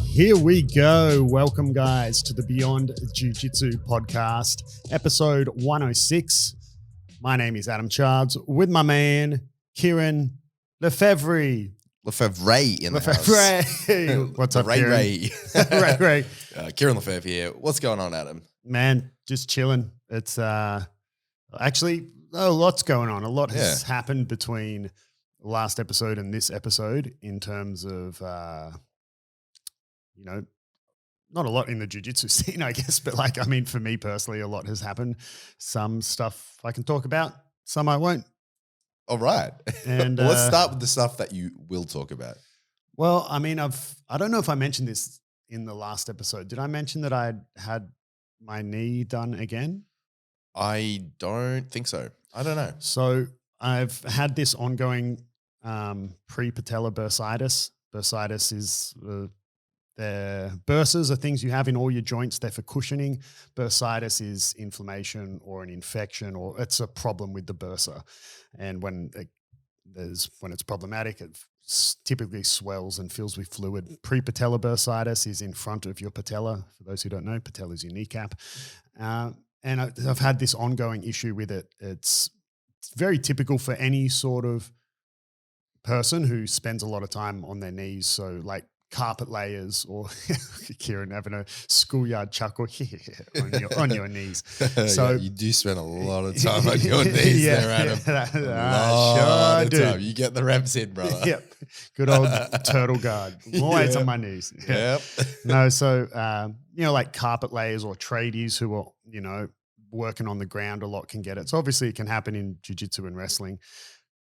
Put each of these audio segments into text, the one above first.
Here we go. Welcome, guys, to the Beyond Jiu Jitsu podcast, episode 106. My name is Adam Charles with my man, Kieren Lefevre. Lefevre in the house. What's up, Ray? Kieren? Ray. Kieren Lefevre here. What's going on, Adam? Man, just chilling. It's actually a lot's going on. A lot has happened between the last episode and this episode in terms of not a lot in the jiu-jitsu scene, I guess, but for me personally, a lot has happened. Some stuff I can talk about, some I won't. All right. And well, let's start with the stuff that you will talk about. Well, I don't know if I mentioned this in the last episode. Did I mention that I had my knee done again? I don't think so. I don't know. So I've had this ongoing pre-patellar bursitis. Bursitis is bursas are things you have in all your joints. They're for cushioning. Bursitis is inflammation or an infection, or it's a problem with the bursa. And when it's problematic, it typically swells and fills with fluid. Pre-patellar bursitis is in front of your patella. For those who don't know, patella is your kneecap. And I've had this ongoing issue with it. It's very typical for any sort of person who spends a lot of time on their knees. So like carpet layers, or Kieren having a schoolyard chuckle on your knees. So you do spend a lot of time on your knees there, Adam. Sure do. Time. You get the reps in, brother. Yep. Good old turtle guard. Always on my knees. Yep. No, so, like carpet layers or tradies who are, working on the ground a lot can get it. So obviously it can happen in jiu-jitsu and wrestling,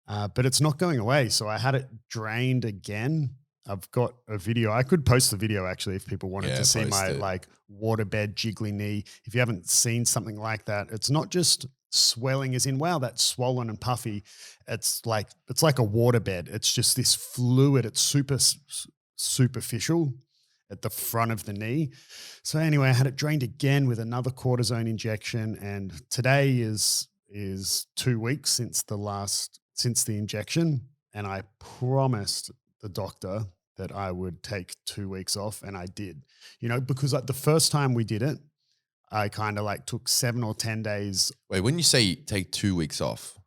but it's not going away. So I had it drained again. I've got a video. I could post the video actually if people wanted to see my waterbed jiggly knee. If you haven't seen something like that, it's not just swelling as in, wow, that's swollen and puffy. It's like a waterbed. It's just this fluid. It's super superficial at the front of the knee. So anyway, I had it drained again with another cortisone injection. And today is 2 weeks since the injection. And I promised the doctor that I would take 2 weeks off, and I did, because the first time we did it, I kind of took 7 or 10 days. Wait, when you say take 2 weeks off,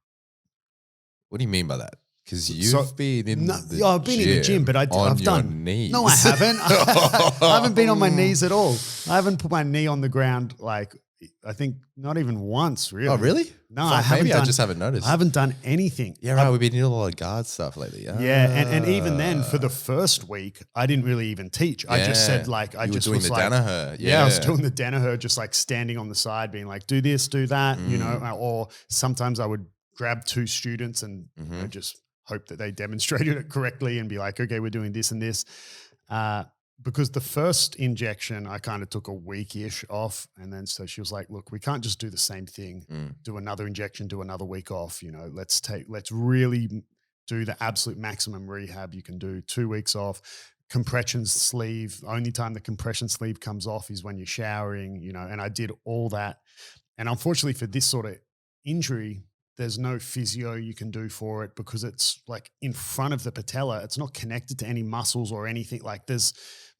what do you mean by that? Because you've been in I've been in the gym, but I've done knees. No, I haven't. I haven't been on my knees at all. I haven't put my knee on the ground I think not even once, really. Oh, really? No, I just haven't noticed. I haven't done anything. Yeah, right. We've been doing a lot of guard stuff lately. Yeah, and even then, for the first week, I didn't really even teach. I just said I was doing the Danaher. Yeah, I was doing the Danaher, just standing on the side, being like, do this, do that, or sometimes I would grab 2 students and just hope that they demonstrated it correctly and be like, okay, we're doing this and this. Because the first injection, I kind of took a week-ish off. And then so she was like, look, we can't just do the same thing, do another injection, do another week off. Let's really do the absolute maximum rehab you can do. 2 weeks off, compression sleeve. Only time the compression sleeve comes off is when you're showering, and I did all that. And unfortunately for this sort of injury, there's no physio you can do for it because it's in front of the patella. It's not connected to any muscles or anything.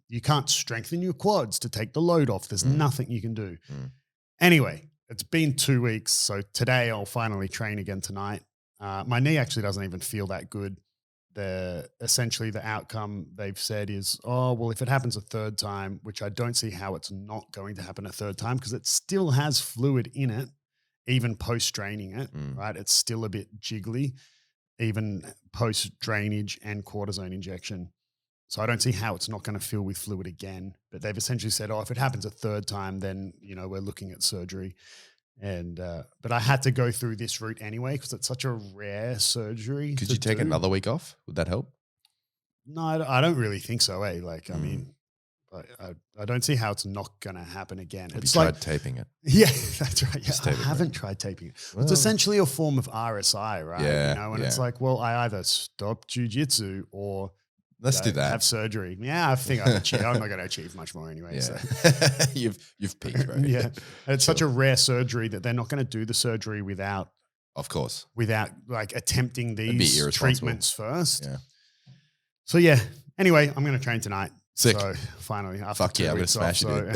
You can't strengthen your quads to take the load off. There's nothing you can do. Anyway, it's been 2 weeks. So today I'll finally train again tonight. My knee actually doesn't even feel that good. Essentially the outcome they've said is, if it happens a third time, which I don't see how it's not going to happen a third time because it still has fluid in it, even post-draining it, right? It's still a bit jiggly, even post-drainage and cortisone injection. So I don't see how it's not going to fill with fluid again. But they've essentially said, if it happens a third time, then, we're looking at surgery. And but I had to go through this route anyway because it's such a rare surgery. Could you take another week off? Would that help? No, I don't really think so, I mean, I don't see how it's not going to happen again. Have you tried taping it? Yeah, that's right. Yeah, I haven't tried taping it. Well, it's essentially a form of RSI, right? Yeah, it's I either stop jiu-jitsu or let's do that. Have surgery. Yeah, I think I'm not going to achieve much more anyway. Yeah. So. You've peaked, bro. Yeah, it's such a rare surgery that they're not going to do the surgery without attempting these treatments first. Yeah. So yeah. Anyway, I'm going to train tonight. Sick. So finally, after Fuck 2 yeah, I'm weeks gonna off, smash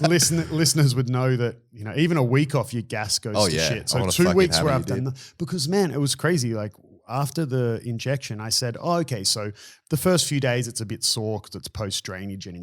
it, and listeners would know that, you know, even a week off, your gas goes to shit. I So wanna 2 fucking weeks hammer where you, I've done because man, it was crazy. Like after the injection, I said, oh, okay, so the first few days it's a bit sore because it's post drainage and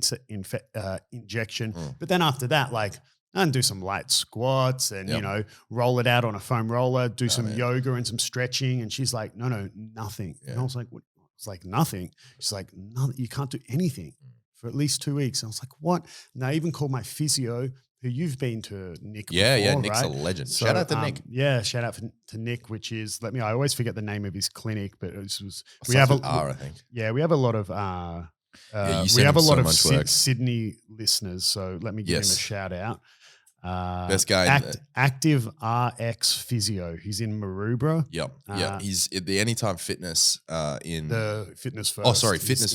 injection. But then after that, like and do some light squats and, you know, roll it out on a foam roller, do some yoga and some stretching. And she's like, no, nothing. And I was like, what? It's like nothing. She's like, no, you can't do anything for at least 2 weeks. And I was like, what? And I even called my physio, who you've been to, Nick. Yeah, before, Nick's right? a legend. So, shout out to Nick. Yeah, shout out to Nick, which is I always forget the name of his clinic, but it was we have I think. Yeah, we have a lot of we have a lot of Sydney listeners. So let me give him a shout out. Best guy, Active RX Physio. He's in Maroubra. Yep. He's at the Anytime Fitness in the Fitness First. Oh, sorry, Fitness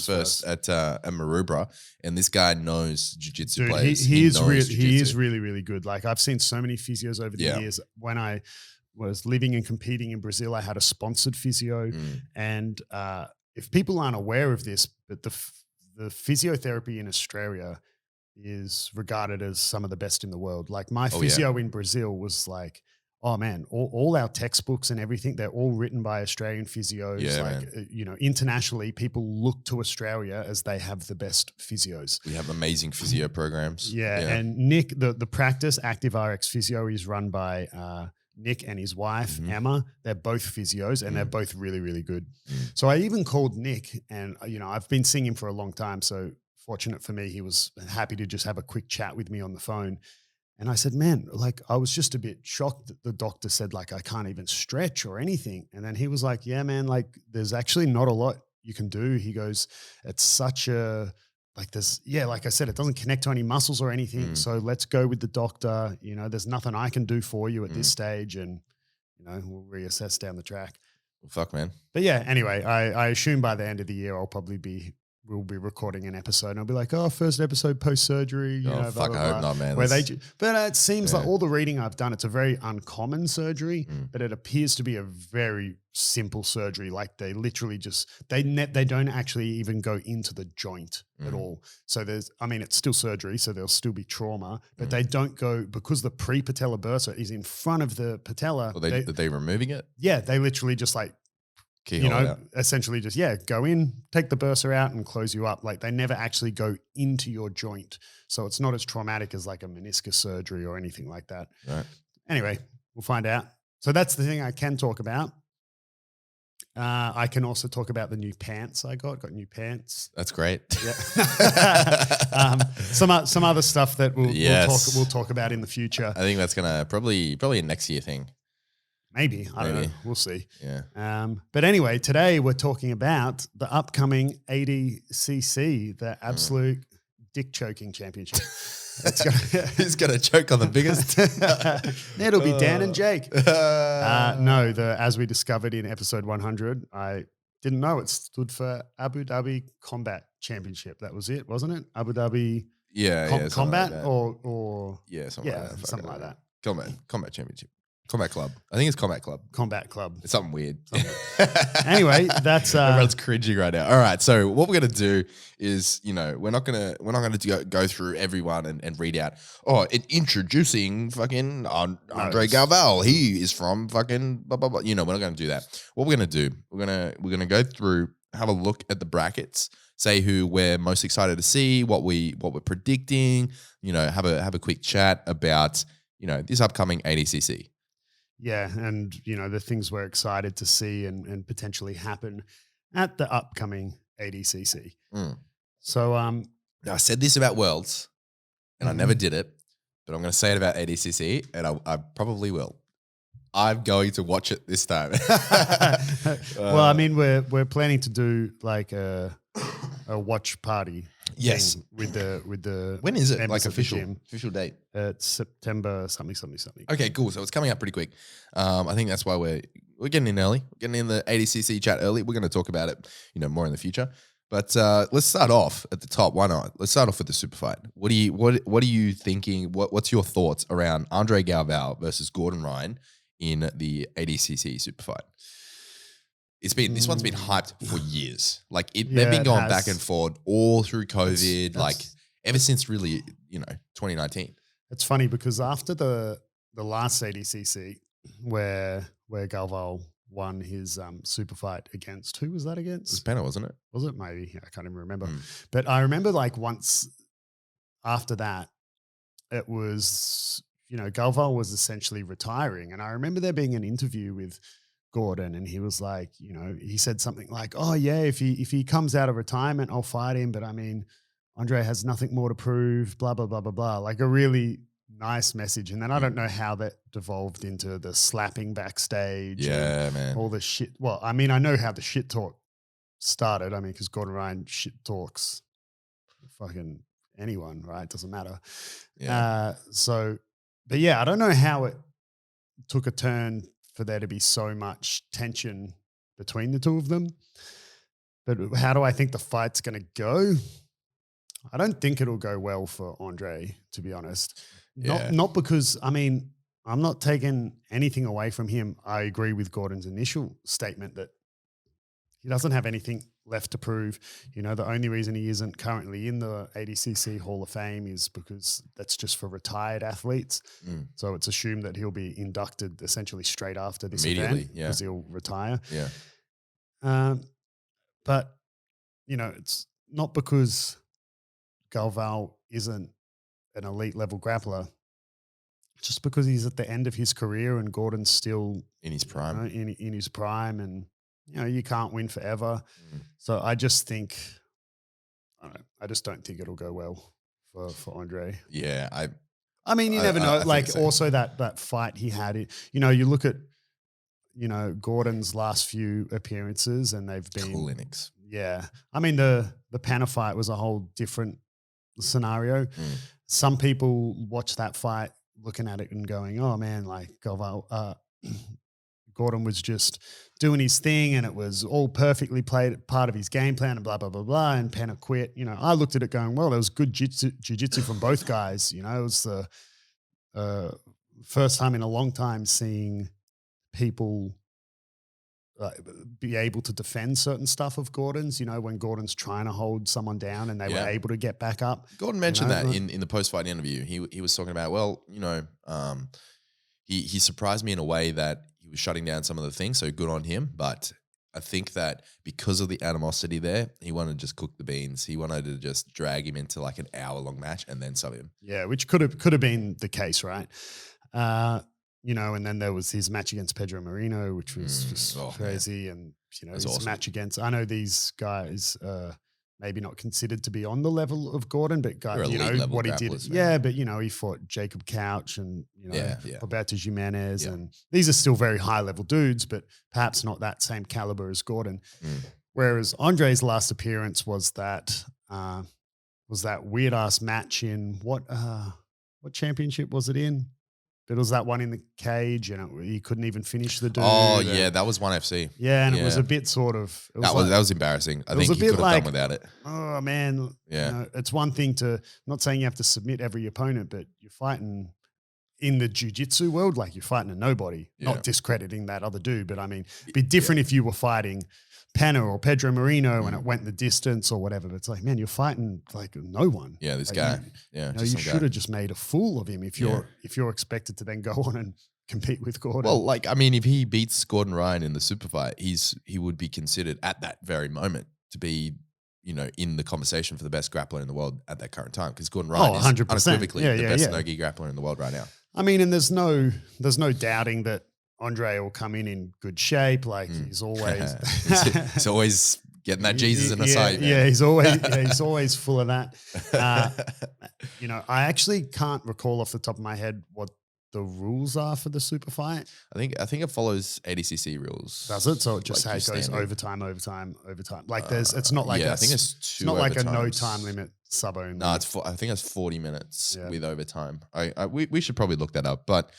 First at Maroubra, and this guy knows jiu-jitsu players. He is really, really good. Like I've seen so many physios over the years. When I was living and competing in Brazil, I had a sponsored physio, and if people aren't aware of this, but the physiotherapy in Australia is regarded as some of the best in the world. Like my physio in Brazil was like, oh man, all our textbooks and everything, they're all written by Australian physios. You know, internationally, people look to Australia as they have the best physios. We have amazing physio programs. And Nick, the practice, Active RX Physio, is run by Nick and his wife, Emma. They're both physios and they're both really, really good. So I even called Nick and, you know, I've been seeing him for a long time. So fortunate for me, he was happy to just have a quick chat with me on the phone. And I said, man, like I was just a bit shocked that the doctor said like I can't even stretch or anything. And then he was like, yeah, man, like there's actually not a lot you can do. He goes, it's such a, like there's, like I said, it doesn't connect to any muscles or anything. So let's go with the doctor. You know, there's nothing I can do for you at this stage. And, you know, we'll reassess down the track. Well, fuck, man. But yeah, anyway, I assume by the end of the year, we'll be recording an episode and I'll be like, oh, first episode post-surgery. You know, fuck, I hope not, man. But it seems like all the reading I've done, it's a very uncommon surgery, but it appears to be a very simple surgery. Like they literally just, they don't actually even go into the joint at all. So it's still surgery, so there'll still be trauma, but they don't go, because the pre-patella bursa is in front of the patella. Are they removing it? Yeah, they literally just like, essentially just, go in, take the bursa out and close you up. Like they never actually go into your joint. So it's not as traumatic as like a meniscus surgery or anything like that. Right. Anyway, we'll find out. So that's the thing I can talk about. I can also talk about the new pants I got new pants. That's great. Yeah. Some other stuff that we'll talk about in the future. I think that's going to probably a next year thing. Maybe. I don't know. We'll see. Yeah. But anyway, today we're talking about the upcoming ADCC, the absolute dick choking championship. Who's going to choke on the biggest? It'll be Dan and Jake. No, as we discovered in episode 100, I didn't know it stood for Abu Dhabi Combat Championship. That was it, wasn't it? Abu Dhabi Combat like or something like that. Combat Championship. Combat Club. I think it's Combat Club. Combat Club. It's something weird. Anyway, that's everyone's cringing right now. All right, so what we're gonna do is, we're not gonna go through everyone and read out. Oh, introducing fucking Andre Galval. He is from fucking blah blah blah. We're not gonna do that. What we're gonna do? We're gonna go through, have a look at the brackets, say who we're most excited to see, what we're predicting. Have a quick chat about this upcoming ADCC. Yeah, and the things we're excited to see and potentially happen at the upcoming ADCC. So now I said this about Worlds, and I never did it, but I'm going to say it about ADCC, and I probably will. I'm going to watch it this time. Well, I mean, we're planning to do like a watch party. Yes, with the when is it? Like official date? It's September something. Okay, cool. So it's coming up pretty quick. I think that's why we're getting in early. We're getting in the ADCC chat early. We're going to talk about it, more in the future. But let's start off at the top. Why not? Let's start off with the super fight. What are you thinking? What's your thoughts around Andre Galval versus Gordon Ryan in the ADCC super fight? This one's been hyped for years. Like they've Yeah, been it going has. back and forth all through COVID, That's- like ever since really, 2019. It's funny because after the last ADCC where Galval won his super fight against, who was that It was against? Penna, wasn't it? Was it? Maybe. I can't even remember. Mm. But I remember like once after that, it was, Galval was essentially retiring. And I remember there being an interview with Gordon and he was like, he said something like, oh yeah, if he comes out of retirement, I'll fight him. But I mean, Andre has nothing more to prove, blah, blah, blah, blah, blah. Like a really nice message. And then I don't know how that devolved into the slapping backstage. Yeah, and man. all the shit. Well, I mean, I know how the shit talk started. I mean, because Gordon Ryan shit talks fucking anyone, right? Doesn't matter. Yeah. But yeah, I don't know how it took a turn for there to be so much tension between the two of them. But how do I think the fight's going to go? I don't think it'll go well for Andre, to be honest. Not because, I mean, I'm not taking anything away from him. I agree with Gordon's initial statement that he doesn't have anything left to prove. The only reason he isn't currently in the ADCC Hall of Fame is because that's just for retired athletes. Mm. So it's assumed that he'll be inducted essentially straight after this Immediately, event because he'll retire. Yeah. But, it's not because Galval isn't an elite level grappler, just because he's at the end of his career and Gordon's still In his prime. in his prime, and you can't win forever. Mm. So I just think, I just don't think it'll go well for Andre. Yeah. I mean, you never know. I think Like so. also that fight he had, you look at, Gordon's last few appearances and they've been Clinics. Yeah. I mean, the Panna fight was a whole different scenario. Mm. Some people watch that fight looking at it and going, oh man, like Gordon was just doing his thing and it was all perfectly played, part of his game plan and blah, blah, blah, blah. And Panna quit. I looked at it going, well, there was good jiu-jitsu from both guys. It was the first time in a long time seeing people be able to defend certain stuff of Gordon's, when Gordon's trying to hold someone down and they were able to get back up. Gordon mentioned that in the post-fight interview. He was talking about, he surprised me in a way that he was shutting down some of the things, so good on him. But I think that because of the animosity there, he wanted to just cook the beans. He wanted to just drag him into like an hour-long match and then sub him. Yeah, which could have been the case, right? And then there was his match against Pedro Marino, which was just crazy. Man. And, his awesome. match against, I know these guys maybe not considered to be on the level of Gordon, but what he did. Man. Yeah, but, he fought Jacob Couch and, Roberto Jimenez. Yeah. And these are still very high level dudes, but perhaps not that same caliber as Gordon. Mm. Whereas Andre's last appearance was that weird ass match in what championship was it in? But it was that one in the cage and he couldn't even finish the dude. Oh, yeah, that was ONE FC. Yeah, and it was a bit sort of... That was embarrassing. I think he could have done without it. Oh, man. Yeah. It's one thing to... I'm not saying you have to submit every opponent, but you're fighting in the jiu-jitsu world, like you're fighting a nobody. Yeah. Not discrediting that other dude, but I mean, it'd be different if you were fighting Panna or Pedro Marino and it went the distance or whatever. But it's like, man, you're fighting like no one. Yeah, this like, guy. You should have just made a fool of him if you're expected to then go on and compete with Gordon. Well, like, I mean, if he beats Gordon Ryan in the super fight, he would be considered at that very moment to be, in the conversation for the best grappler in the world at that current time. Because Gordon Ryan is 100%. unequivocally the best no-gi grappler in the world right now. I mean, and there's no doubting that Andre will come in good shape. Like he's always, he's always getting that Jesus in a sight. Man. Yeah, he's always full of that. I actually can't recall off the top of my head what the rules are for the super fight. I think it follows ADCC rules. Does it? So it just like goes overtime. Like it's not like I think it's two. It's not like a no overtimes. time limit sub only. No, I think it's 40 minutes with overtime. We should probably look that up, but.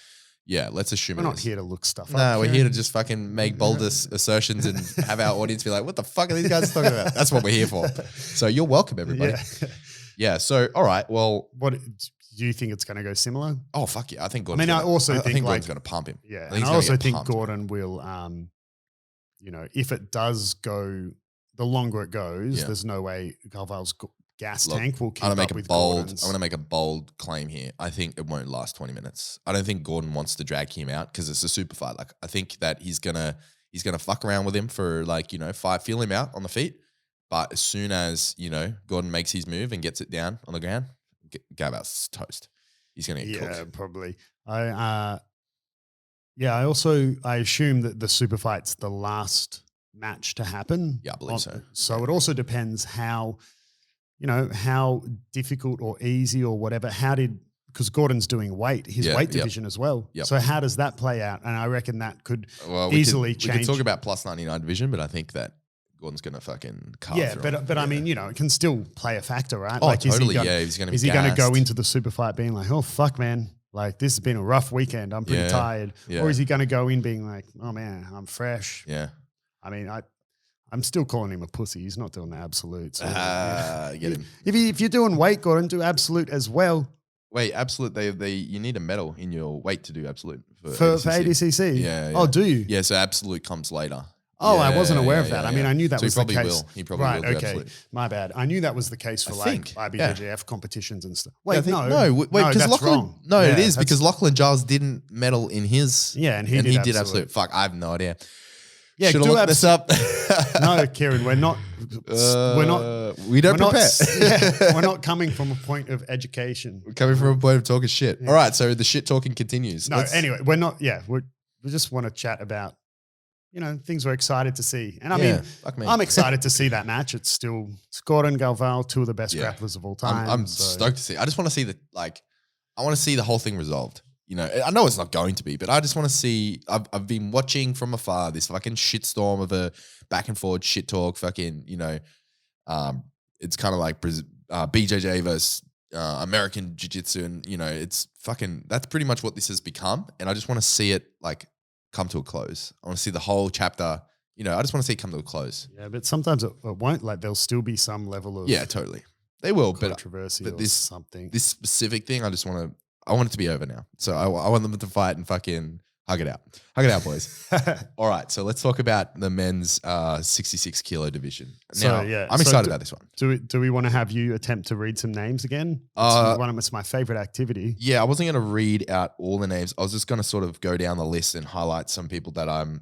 Yeah, let's assume we're not here to look stuff up. No, we're here to just fucking make bold assertions and have our audience be like, what the fuck are these guys talking about? That's what we're here for. So you're welcome, everybody. Yeah. So, all right. Well, what do you think it's going to go similar? Oh, fuck yeah. I think Gordon's I think Gordon's going to pump him. Yeah. I also think Gordon will, if it does go, the longer it goes, Yeah. there's no way Galval's gas Look, tank will keep I'm gonna make up a with bold. Gordon's. I'm gonna make a bold claim here. I think it won't last 20 minutes. I don't think Gordon wants to drag him out because it's a super fight. Like I think that he's gonna fuck around with him for feel him out on the feet. But as soon as Gordon makes his move and gets it down on the ground, Galval's toast. He's gonna get cooked. Yeah, probably. I assume that the super fight's the last match to happen. Yeah, I believe so. So it also depends how difficult or easy or whatever. Because Gordon's doing his weight division as well. Yep. So how does that play out? And I reckon that could easily change. We could talk about plus 99 division, but I think that Gordon's gonna fucking carve through. But I mean, it can still play a factor, right? Oh, totally. He's gonna be. Is he going to go into the super fight being like, oh fuck, man, like this has been a rough weekend. I'm pretty tired. Yeah. Or is he going to go in being like, oh man, I'm fresh. Yeah. I mean, I'm still calling him a pussy. He's not doing the absolute. So get him. If you're doing weight, Gordon, do absolute as well. Wait, absolute. You need a medal in your weight to do absolute for ADCC. Yeah. Oh, do you? Yeah. So absolute comes later. Oh, I wasn't aware of that. I mean, I knew that was the case. He probably will. Right, okay. Absolute. My bad. I knew that was the case for IBJJF competitions and stuff. Wait, wait, because that's wrong. No, it is because Lachlan Giles didn't medal in his. Yeah, and he did absolute. Fuck, I have no idea. Yeah, should have looked this up. No, Kieren, we're not. We don't prepare. We're not coming from a point of education. We're coming from a point of talking shit. Yeah. All right, so the shit talking continues. No, anyway, we're not. Yeah, we just want to chat about things we're excited to see. And I mean, I'm excited to see that match. It's Gordon, Galval, two of the best grapplers of all time. I'm stoked to see. I just want to see I want to see the whole thing resolved. I know it's not going to be, but I just want to see. I've been watching from afar this fucking shitstorm of a back and forward shit talk. Fucking, it's kind of like BJJ versus American Jiu Jitsu, and it's fucking. That's pretty much what this has become, and I just want to see it come to a close. I want to see the whole chapter. I just want to see it come to a close. Yeah, but sometimes it won't. There'll still be some level of totally. They will, controversy but this something. This specific thing, I want it to be over now. So I want them to fight and fucking hug it out. Hug it out, boys. All right, so let's talk about the men's 66 kilo division. Now, I'm excited about this one. Do we want to have you attempt to read some names again? It's my favorite activity. Yeah, I wasn't going to read out all the names. I was just going to sort of go down the list and highlight some people that I'm,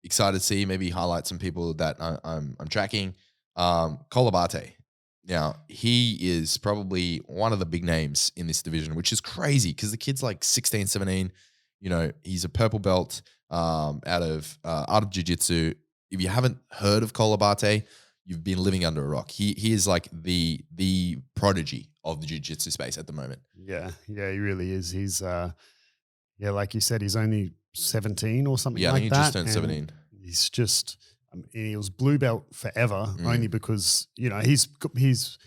excited to see. Maybe highlight some people that I'm tracking. Kolabate. Now, he is probably one of the big names in this division, which is crazy because the kid's like 16, 17. He's a purple belt out of Art of Jiu Jitsu. If you haven't heard of Kolabate, you've been living under a rock. He is like the prodigy of the Jiu Jitsu space at the moment. Yeah, he really is. He's, like you said, he's only 17 or something like that. Yeah, I think he just turned 17. He's just... he was blue belt forever, only because he's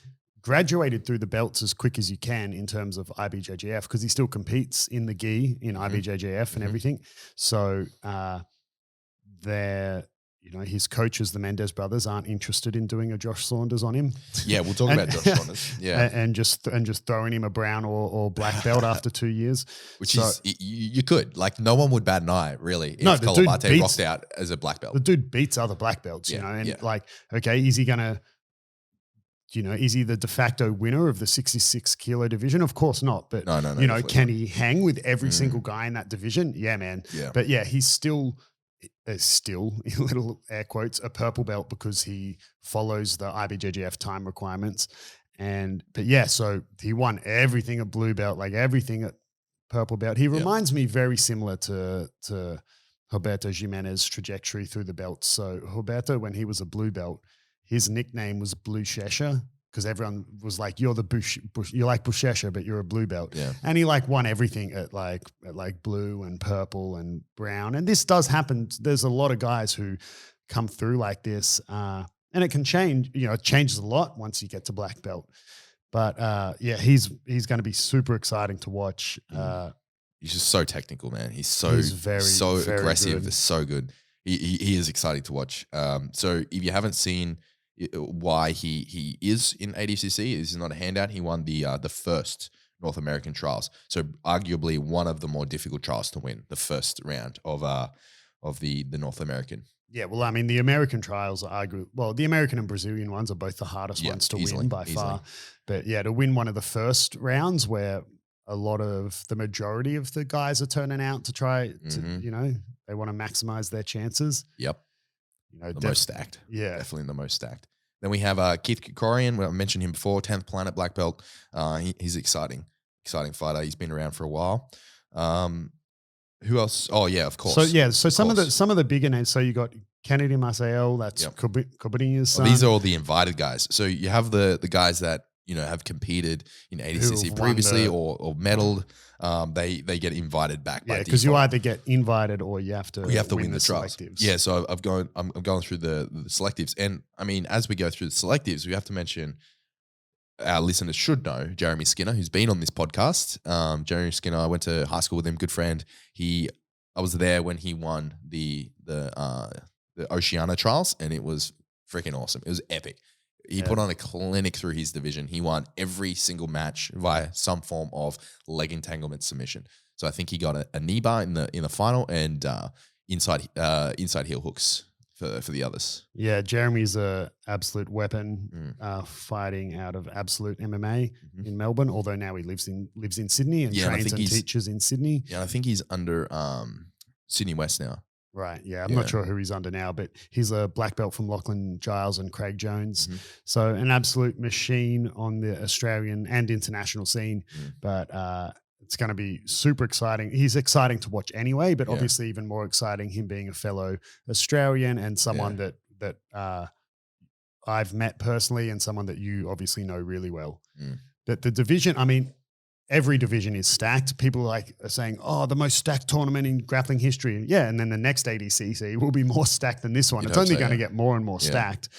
graduated through the belts as quick as you can in terms of IBJJF because he still competes in the gi in IBJJF and everything. So his coaches, the Mendez brothers, aren't interested in doing a Josh Saunders on him. Yeah, we'll talk about Josh Saunders. Yeah, and just throwing him a brown or black belt after 2 years, you could no one would bat an eye really if Kolabate rocked out as a black belt. The dude beats other black belts, okay, is he gonna? Is he the de facto winner of the 66 kilo division? Of course not. But no, can he hang with every single guy in that division? Yeah, man. Yeah. But yeah, he's still in little air quotes a purple belt because he follows the IBJJF time requirements. So he won everything at blue belt, everything at purple belt. He reminds me very similar to Roberto Jimenez's trajectory through the belts. So Roberto, when he was a blue belt, his nickname was Blue Shesha because everyone was like, "You're the you're like Bushesha, but you're a blue belt." Yeah. And he won everything at blue and purple and brown. And this does happen. There's a lot of guys who come through like this, and it can change. It changes a lot once you get to black belt. But he's going to be super exciting to watch. He's just so technical, man. He's very aggressive. good. It's so good. He is exciting to watch. So if you haven't seen why he is in ADCC, this is not a handout. He won the first North American trials, so arguably one of the more difficult trials to win. The first round of the North American. Yeah, well, I mean, the American trials are the American and Brazilian ones are both the hardest ones to win by far. But yeah, to win one of the first rounds where the majority of the guys are turning out to try to, they want to maximize their chances. Yep. The most stacked. Yeah. Definitely the most stacked. Then we have Keith Kieren. I mentioned him before, 10th planet black belt. He's exciting fighter. He's been around for a while. Who else? Oh yeah, of course. So some of the bigger names. So you got Kennedy Maciel, that's Cobinha's son. Well, these are all the invited guys. So you have the guys that have competed in ADCC previously or medaled. They get invited back. Yeah, because you either get invited or you have to win the trials. Selectives. Yeah, so I'm going through the selectives, and I mean, as we go through the selectives, we have to mention. Our listeners should know Jeremy Skinner, who's been on this podcast. Jeremy Skinner, I went to high school with him, good friend. I was there when he won the Oceania trials, and it was freaking awesome. It was epic. He put on a clinic through his division. He won every single match via some form of leg entanglement submission. So I think he got a knee bar in the final and inside heel hooks for the others. Yeah, Jeremy's a absolute weapon, fighting out of Absolute MMA in Melbourne. Although now he lives in Sydney and trains and teaches in Sydney. Yeah, I think he's under Sydney West now. Right. Yeah, I'm not sure who he's under now, but he's a black belt from Lachlan Giles and Craig Jones. So an absolute machine on the Australian and international scene. But it's going to be super exciting. He's exciting to watch anyway, but obviously even more exciting him being a fellow Australian and someone that I've met personally and someone that you obviously know really well. That the division, I mean, every division is stacked. People are saying, oh, the most stacked tournament in grappling history. Yeah, and then the next ADCC will be more stacked than this one. It's only going to get more and more stacked.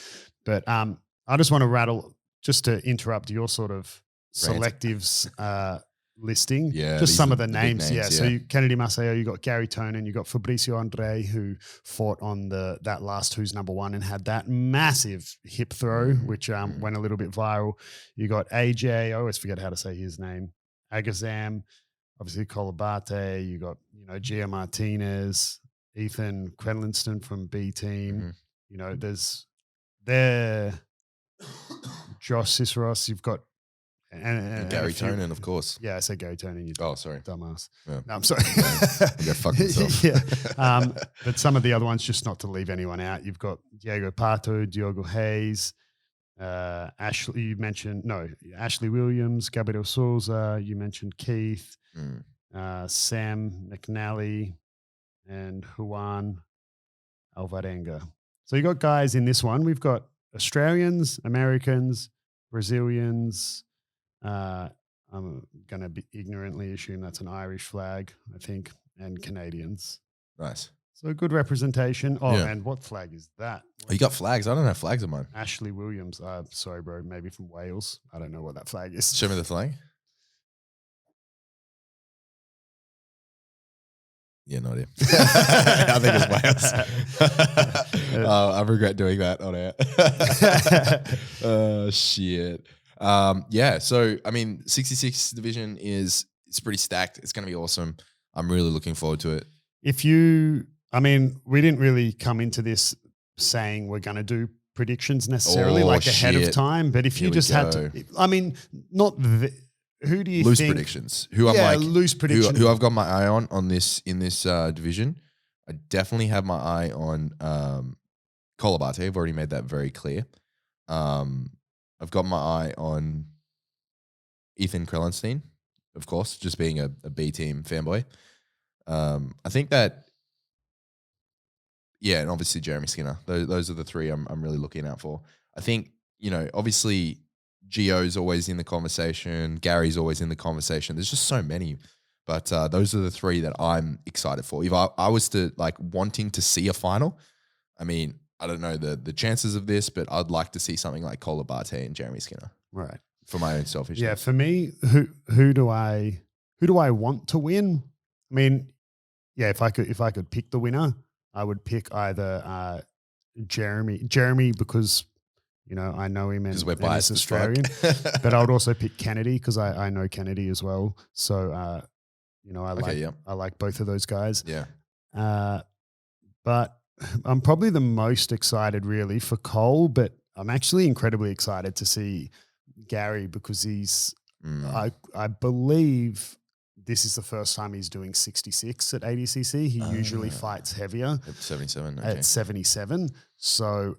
But I just want to rattle, just to interrupt your sort of selectives listing, just some of the names. So Kennedy Maciel, you got Gary Tonin, you got Fabricio Andre, who fought on that last Who's Number One and had that massive hip throw, which went a little bit viral. You got AJ, I always forget how to say his name, Agazam, obviously Colabate, you got, Gia Martinez, Ethan Quedlinston from B Team, there's Josh Ciceros, you've got and Gary Tonin, of course. Yeah, I said Gary Tonin. Sorry. Dumbass. Yeah. No, I'm sorry. I go fuck myself. But some of the other ones, just not to leave anyone out. You've got Diego Pato, Diogo Hayes, Ashley Williams, Gabriel Souza. You mentioned Keith, Sam McNally, and Juan Alvarenga. So you got guys in this one. We've got Australians, Americans, Brazilians. I'm going to ignorantly assume that's an Irish flag, I think, and Canadians. Nice. So good representation. Oh, and what flag is that? Oh, you got flags? I don't have flags on mine. Ashley Williams. Sorry, bro. Maybe from Wales. I don't know what that flag is. Show me the flag. Yeah, no idea. I think it's Wales. I regret doing that on air. Oh, shit. So, I mean, 66 division it's pretty stacked. It's going to be awesome. I'm really looking forward to it. We didn't really come into this saying we're going to do predictions necessarily ahead of time, but if you just had to, who do you loose think? Predictions. Who I'm loose predictions. Who I've got my eye on this in this division. I definitely have my eye on Colabate. I've already made that very clear. I've got my eye on Ethan Krellenstein, of course, just being a B team fanboy. I think that, and obviously Jeremy Skinner. Those are the three I'm really looking out for. I think, obviously Gio's always in the conversation. Gary's always in the conversation. There's just so many. But those are the three that I'm excited for. If I was to wanting to see a final, I mean, I don't know the chances of this, but I'd like to see something like Colabate and Jeremy Skinner. Right. For my own selfish. Yeah, for me, who do I want to win? I mean, if I could pick the winner, I would pick either Jeremy because I know him and we're biased he's Australian, but I would also pick Kennedy because I know Kennedy as well. So I like both of those guys. Yeah. But I'm probably the most excited really for Cole, but I'm actually incredibly excited to see Gary because I believe this is the first time he's doing 66 at ADCC. He usually fights heavier At 77. Okay. at 77. So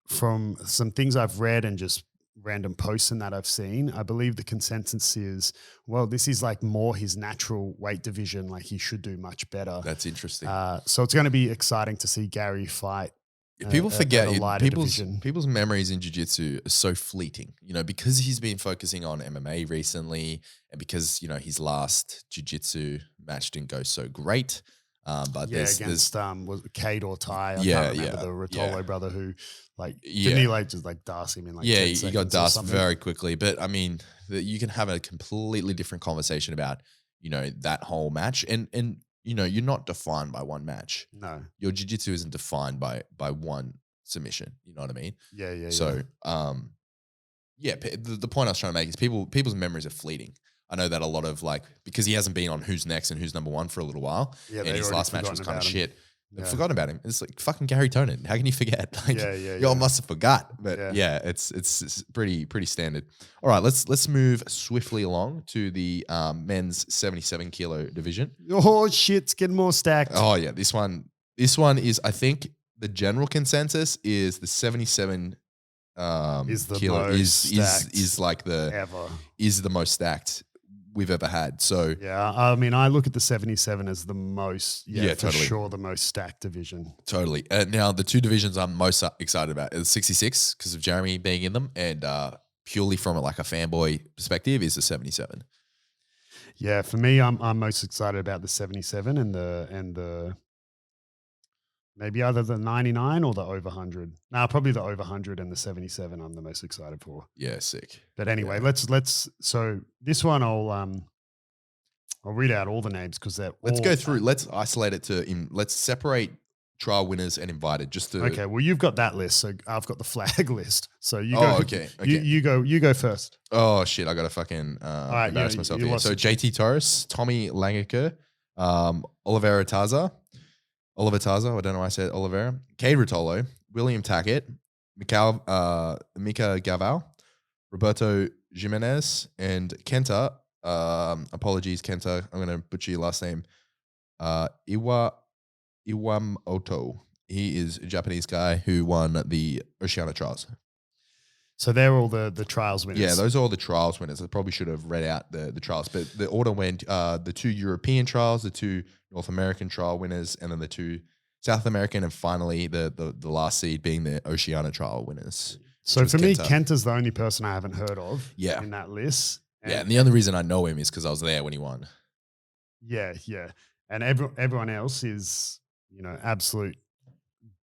from some things I've read and just random posts and that I've seen, I believe the consensus is, well, this is like more his natural weight division. Like he should do much better. That's interesting. So it's going to be exciting to see Gary fight. People forget division. people's memories in jiu-jitsu are so fleeting, because he's been focusing on MMA recently and because, his last jiu-jitsu match didn't go so great. But against was it Cade or Ty? I can't remember the Rotolo brother who didn't he just Darcy him in 10 he got Darcy something? very quickly. But I mean, you can have a completely different conversation about, that whole match and you're not defined by one match. No. Your jiu-jitsu isn't defined by one submission. You know what I mean? Yeah. So, the point I was trying to make is people's memories are fleeting. I know that a lot of because he hasn't been on Who's Next and Who's Number One for a little while, and his last match was kind of shit. They've forgotten about him. It's like fucking Gary Tonin. How can you forget? Y'all must have forgot. But it's pretty standard. All right, let's move swiftly along to the men's 77 kilo division. Oh shit, it's getting more stacked. Oh yeah, this one is, I think the general consensus is the 77 is the kilo most is like ever. Is the most stacked we've ever had. So yeah, I mean, I look at the 77 as the most, for totally. sure, the most stacked division. Totally. Now the two divisions I'm most excited about is 66 because of Jeremy being in them, and purely from a fanboy perspective is the 77. Yeah, for me, I'm most excited about the 77 and the maybe either the 99 or the over 100. Nah, probably the over 100 and the 77 I'm the most excited for. Yeah, sick. But anyway, let's so this one I'll read out all the names because they're let's go through. Let's isolate it let's separate trial winners and invited just to. Okay, well you've got that list, so I've got the flag list. So you go. Oh, okay. You go first. Oh shit, I gotta fucking embarrass myself here. So JT Torres, Tommy Langaker, Oliveira Taza, I don't know why I said Oliveira, Cade Rotolo, William Tackett, Mika Gaval, Roberto Jimenez, and Kenta. Apologies, Kenta. I'm going to butcher your last name. Iwamoto. He is a Japanese guy who won the Oceania Trials. So they're all the trials winners. Yeah, those are all the trials winners. I probably should have read out the trials, but the order went the 2 European trials, the 2 North American trial winners, and then the 2 South American, and finally the last seed being the Oceania trial winners. So for me, Kenta's the only person I haven't heard of in that list. And the only reason I know him is because I was there when he won. Yeah. And everyone else is, absolute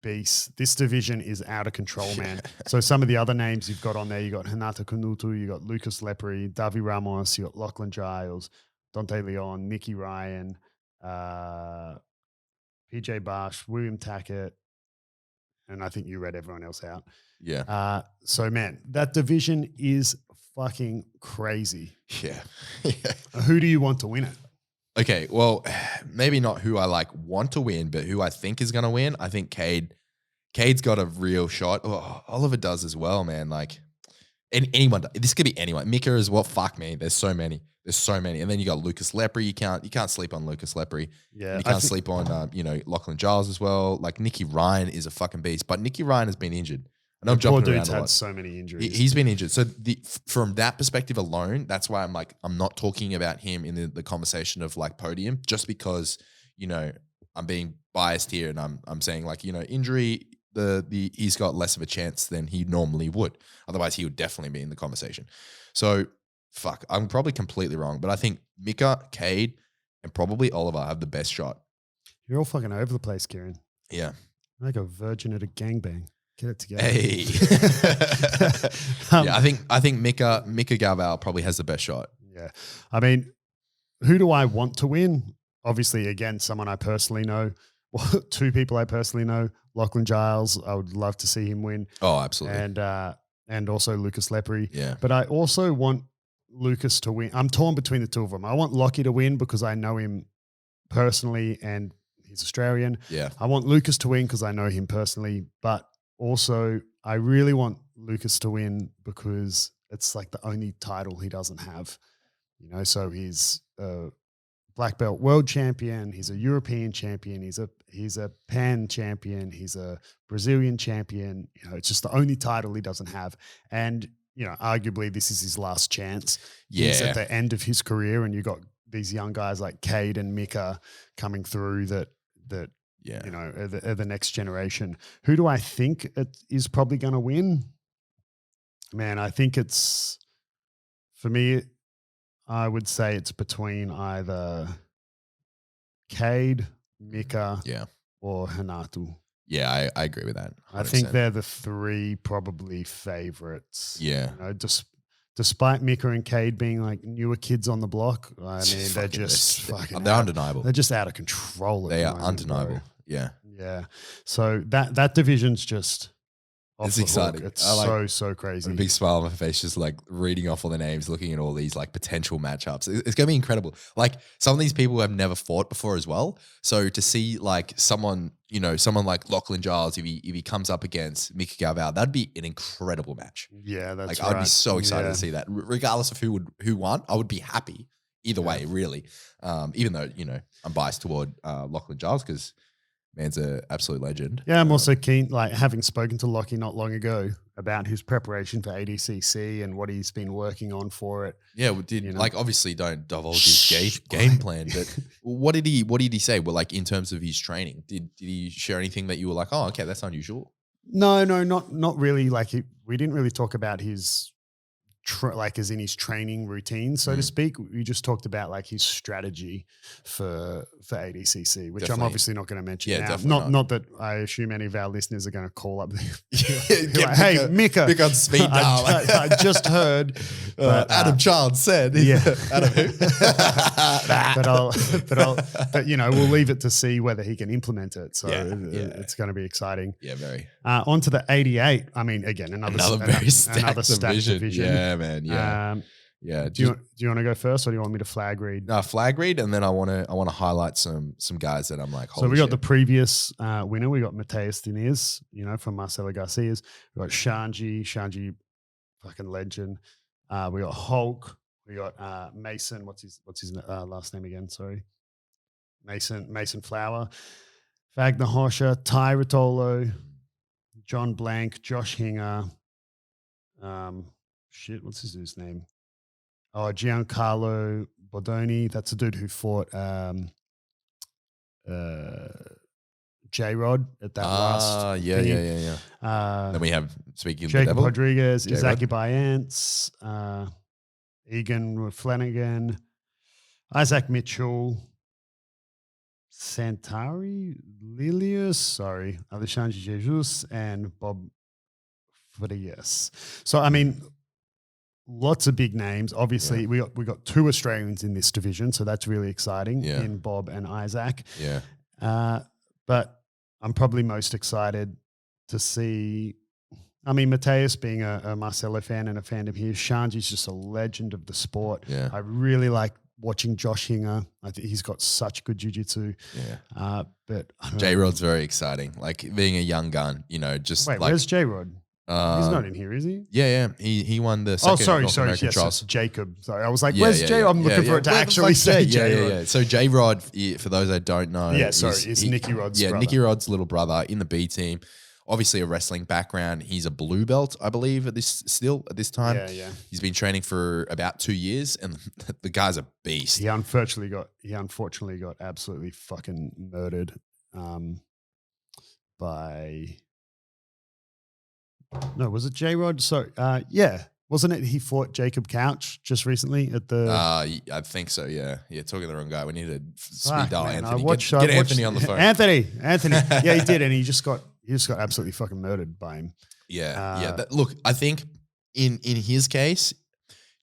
beasts. This division is out of control, man. So some of the other names you've got on there, you got Hinata Kunutu, you got Lucas Lepri, Davi Ramos, you got Lachlan Giles, Dante Leon, Nicky Ryan, PJ Barsh, William Tackett, and I think you read everyone else out. Yeah. So man, that division is fucking crazy. Yeah. Who do you want to win it? Okay, well, maybe not who I want to win, but who I think is going to win. I think Cade's got a real shot. Oh, Oliver does as well, man. Anyone. This could be anyone. Mika as well. Fuck me. There's so many. And then you got Lucas Lepri. You can't sleep on Lucas Lepri. Yeah. And you can't sleep on Lachlan Giles as well. Nicky Ryan is a fucking beast, but Nicky Ryan has been injured. I know I'm jumping around a lot. Had so many injuries. He's been injured. So from that perspective alone, that's why I'm not talking about him in the conversation of podium, just because, I'm being biased here and I'm saying injury, he's got less of a chance than he normally would. Otherwise he would definitely be in the conversation. So fuck, I'm probably completely wrong, but I think Mika, Cade, and probably Oliver have the best shot. You're all fucking over the place, Kieren. Yeah. Like a virgin at a gangbang. Get it together. Hey. Yeah, I think Mika Gaval probably has the best shot. Yeah. I mean, who do I want to win? Obviously, again, someone I personally know. Well, 2 people I personally know. Lachlan Giles, I would love to see him win. Oh, absolutely. And also Lucas Lepri. Yeah. But I also want Lucas to win. I'm torn between the two of them. I want Lockie to win because I know him personally and he's Australian. Yeah. I want Lucas to win because I know him personally, but also I really want Lucas to win because it's like the only title he doesn't have. So he's a black belt world champion. He's a European champion. He's a Pan champion. He's a Brazilian champion. It's just the only title he doesn't have. And, arguably this is his last chance. Yeah. He's at the end of his career, and you got these young guys like Cade and Mika coming through that are the next generation. Who do I think is probably going to win? Man, I think it's, for me, I would say it's between either Cade, Mika, or Hanatu. Yeah, I agree with that. 100%. I think they're the three probably favorites. Yeah. Despite Mika and Cade being like newer kids on the block, I mean, they're just fucking they're undeniable. They're just out of control. They are undeniable. Bro. Yeah. Yeah. So that division's just it's exciting. It's so crazy. A big smile on my face, just like reading off all the names, looking at all these like potential matchups. It's going to be incredible. Like some of these people have never fought before as well. So to see like someone like Lachlan Giles, if he comes up against Mika Galvao, that'd be an incredible match. Yeah, that's like, right. I'd be so excited to see that. Regardless of who won, I would be happy either way, really. Even though, I'm biased toward Lachlan Giles because man's an absolute legend. Yeah, I'm also keen, like having spoken to Lockie not long ago about his preparation for ADCC and what he's been working on for it. Yeah, like obviously don't divulge his game plan, but what did he say? Well, like in terms of his training, did he share anything that you were like, oh, okay, that's unusual? No, not really. Like we didn't really talk about his like as in his training routine, so to speak. We just talked about like his strategy for ADCC, which I'm obviously not going to mention now. Not that I assume any of our listeners are going to call up. Like, hey, Mika, on speed dial. I just heard. Adam Child said, Adam who? but we'll leave it to see whether he can implement it. So it's going to be exciting. Yeah, very. On to the 88. I mean, again, another very stacked division. Yeah, man. Yeah. Do you want to go first, or do you want me to flag read? No, flag read, and then I want to highlight some guys that I'm like. So we got the previous winner. We got Mateus Diniz, from Marcelo Garcia's. We got Shanji, fucking legend. We got Hulk. We got Mason. What's his last name again? Sorry, Mason Flower, Wagner Hoscher, Ty Rotolo, John Blank, Josh Hinger. What's his dude's name? Oh, Giancarlo Bodoni. That's a dude who fought J-Rod at that last. Yeah. Then we have, speaking of Jacob the devil, Rodriguez, J-Rod. Izaki Byance, Egan Flanagan, Isaac Mitchell, Santari Lilius, Alexandre Jesus, and Bob Frias. So, I mean, lots of big names. Obviously, we got two Australians in this division, so that's really exciting in Bob and Isaac. Yeah. But I'm probably most excited to see, I mean, Mateus being a Marcelo fan and a fan of his, Shanji's just a legend of the sport. Yeah. I really like watching Josh Hinger. I think he's got such good jiu-jitsu. Yeah. But J-Rod's very exciting. Like being a young gun, just wait, like, where's J-Rod? He's not in here, is he? Yeah. He won the second North American trials. Jacob. Sorry, I was like, where's J? I'm looking for it to actually say J-Rod. Yeah. So J-Rod, for those that don't know. It's Nicky Rod's brother. Nicky Rod's little brother in the B team. Obviously a wrestling background. He's a blue belt, I believe, at this time. Yeah. He's been training for about 2 years, and the guy's a beast. He unfortunately got absolutely fucking murdered by. No, was it J-Rod? So, wasn't it? He fought Jacob Couch just recently at the. I think so. Yeah. Talking to the wrong guy. We need to speed dial Anthony. Get I watched Anthony on the phone. Anthony. Yeah, he did, and he just got absolutely fucking murdered by him. Yeah. Look, I think in his case,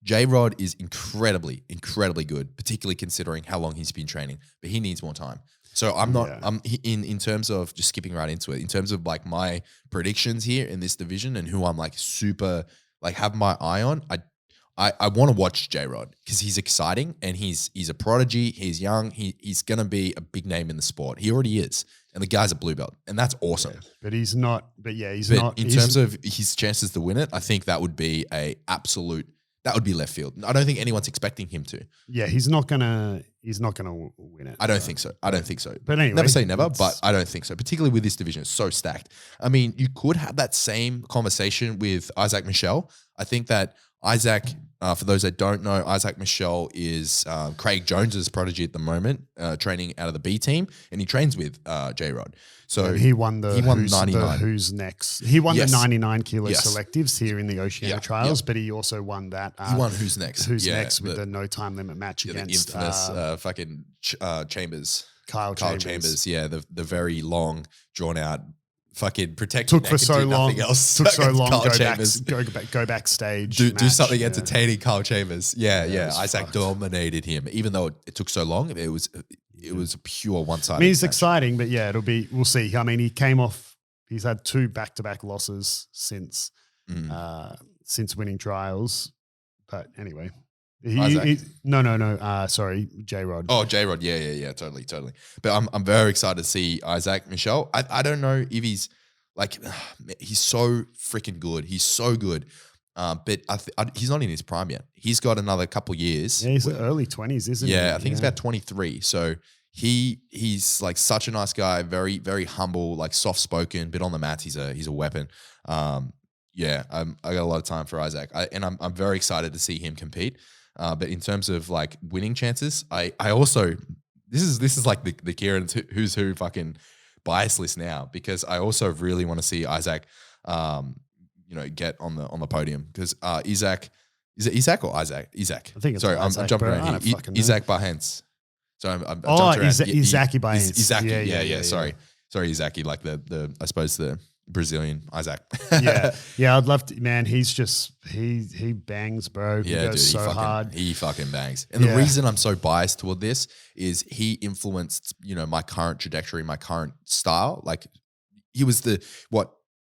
J-Rod is incredibly, incredibly good, particularly considering how long he's been training. But he needs more time. So I'm not. I'm in terms of just skipping right into it. In terms of like my predictions here in this division and who I'm like super like have my eye on. I want to watch J-Rod because he's exciting and he's a prodigy. He's young. He's going to be a big name in the sport. He already is. And the guy's a blue belt. And that's awesome. Yeah, but he's not. But yeah, he's But not. in terms of his chances to win it, I think that would be that would be left field. I don't think anyone's expecting him to. Yeah, he's not gonna win it. I don't think so. I don't think so. But anyway, never say never, but I don't think so. Particularly with this division, it's so stacked. I mean, you could have that same conversation with Isaac Michel. I think that Isaac, for those that don't know, Isaac Michel is Craig Jones's prodigy at the moment, training out of the B team, and he trains with J-Rod. So and he won 99. Who's next? He won the 99 kilo Yes. selectives here in the Oceania trials, but he also won that. He won Who's Next. Who's next with the no time limit match against the infamous fucking Chambers. Kyle Chambers. Yeah, the very long, drawn out, fucking protected. Took for so long. Else. Took so long. Go Go backstage. Do something entertaining, Kyle Chambers. Yeah. Isaac dominated him, even though it took so long. It was a pure one sided. I mean, it's exciting, but yeah, we'll see. I mean, he's had 2 back-to-back losses since winning trials. But anyway, sorry, J-Rod. Oh, J-Rod. Yeah, totally. But I'm very excited to see Isaac Michel. I don't know if he's like, he's so freaking good. He's so good. But he's not in his prime yet. He's got another couple years. Yeah, he's early 20s, isn't he? Yeah, I think he's about 23. So he's like such a nice guy, very, very humble, like soft spoken, but on the mats, he's a weapon. I got a lot of time for Isaac, and I'm very excited to see him compete. But in terms of like winning chances, I also this is like the Kieren who's who fucking bias list now, because I also really want to see Isaac, get on the podium, because Isaac, is it Isaac or Isaac? Isaac. I think it's sorry, Isaac, I'm jumping bro. around here. Isaac Bahens. So I'm Izaki Baez. Izaki, Yeah. Sorry, Izaki, like the I suppose the Brazilian Isaac. yeah. I'd love to, man. He's just he bangs, bro. He goes so hard. He fucking bangs. And the reason I'm so biased toward this is he influenced, my current trajectory, my current style. Like he was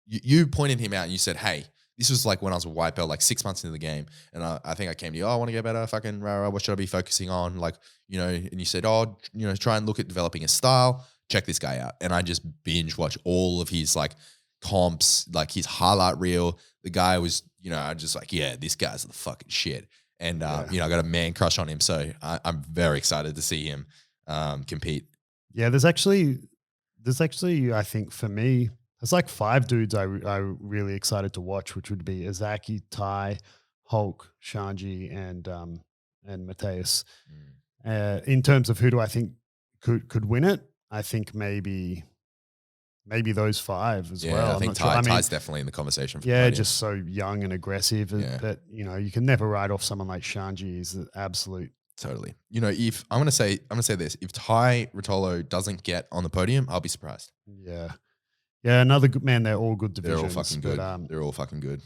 you pointed him out and you said, hey, this was like when I was a white belt, like 6 months into the game. And I think I came to you, I want to get better, fucking what should I be focusing on? Like, and you said, try and look at developing a style. Check this guy out. And I just binge watch all of his like comps, like his highlight reel. The guy was, I'm just like, yeah, this guy's the fucking shit. And, I got a man crush on him. So I'm very excited to see him compete. Yeah, there's actually, I think for me, there's like 5 dudes I'm really excited to watch, which would be Izaki, Ty, Hulk, Shanji, and Mateus. In terms of who do I think could win it, I think maybe those 5 as well. I think Ty's definitely in the conversation. Yeah, just so young and aggressive. Yeah. But you can never write off someone like Shanji. He's an absolute. Totally. If I'm gonna say this, if Ty Rotolo doesn't get on the podium, I'll be surprised. Yeah. Yeah, another good man. They're all good divisions. They're all fucking good. They're all fucking good.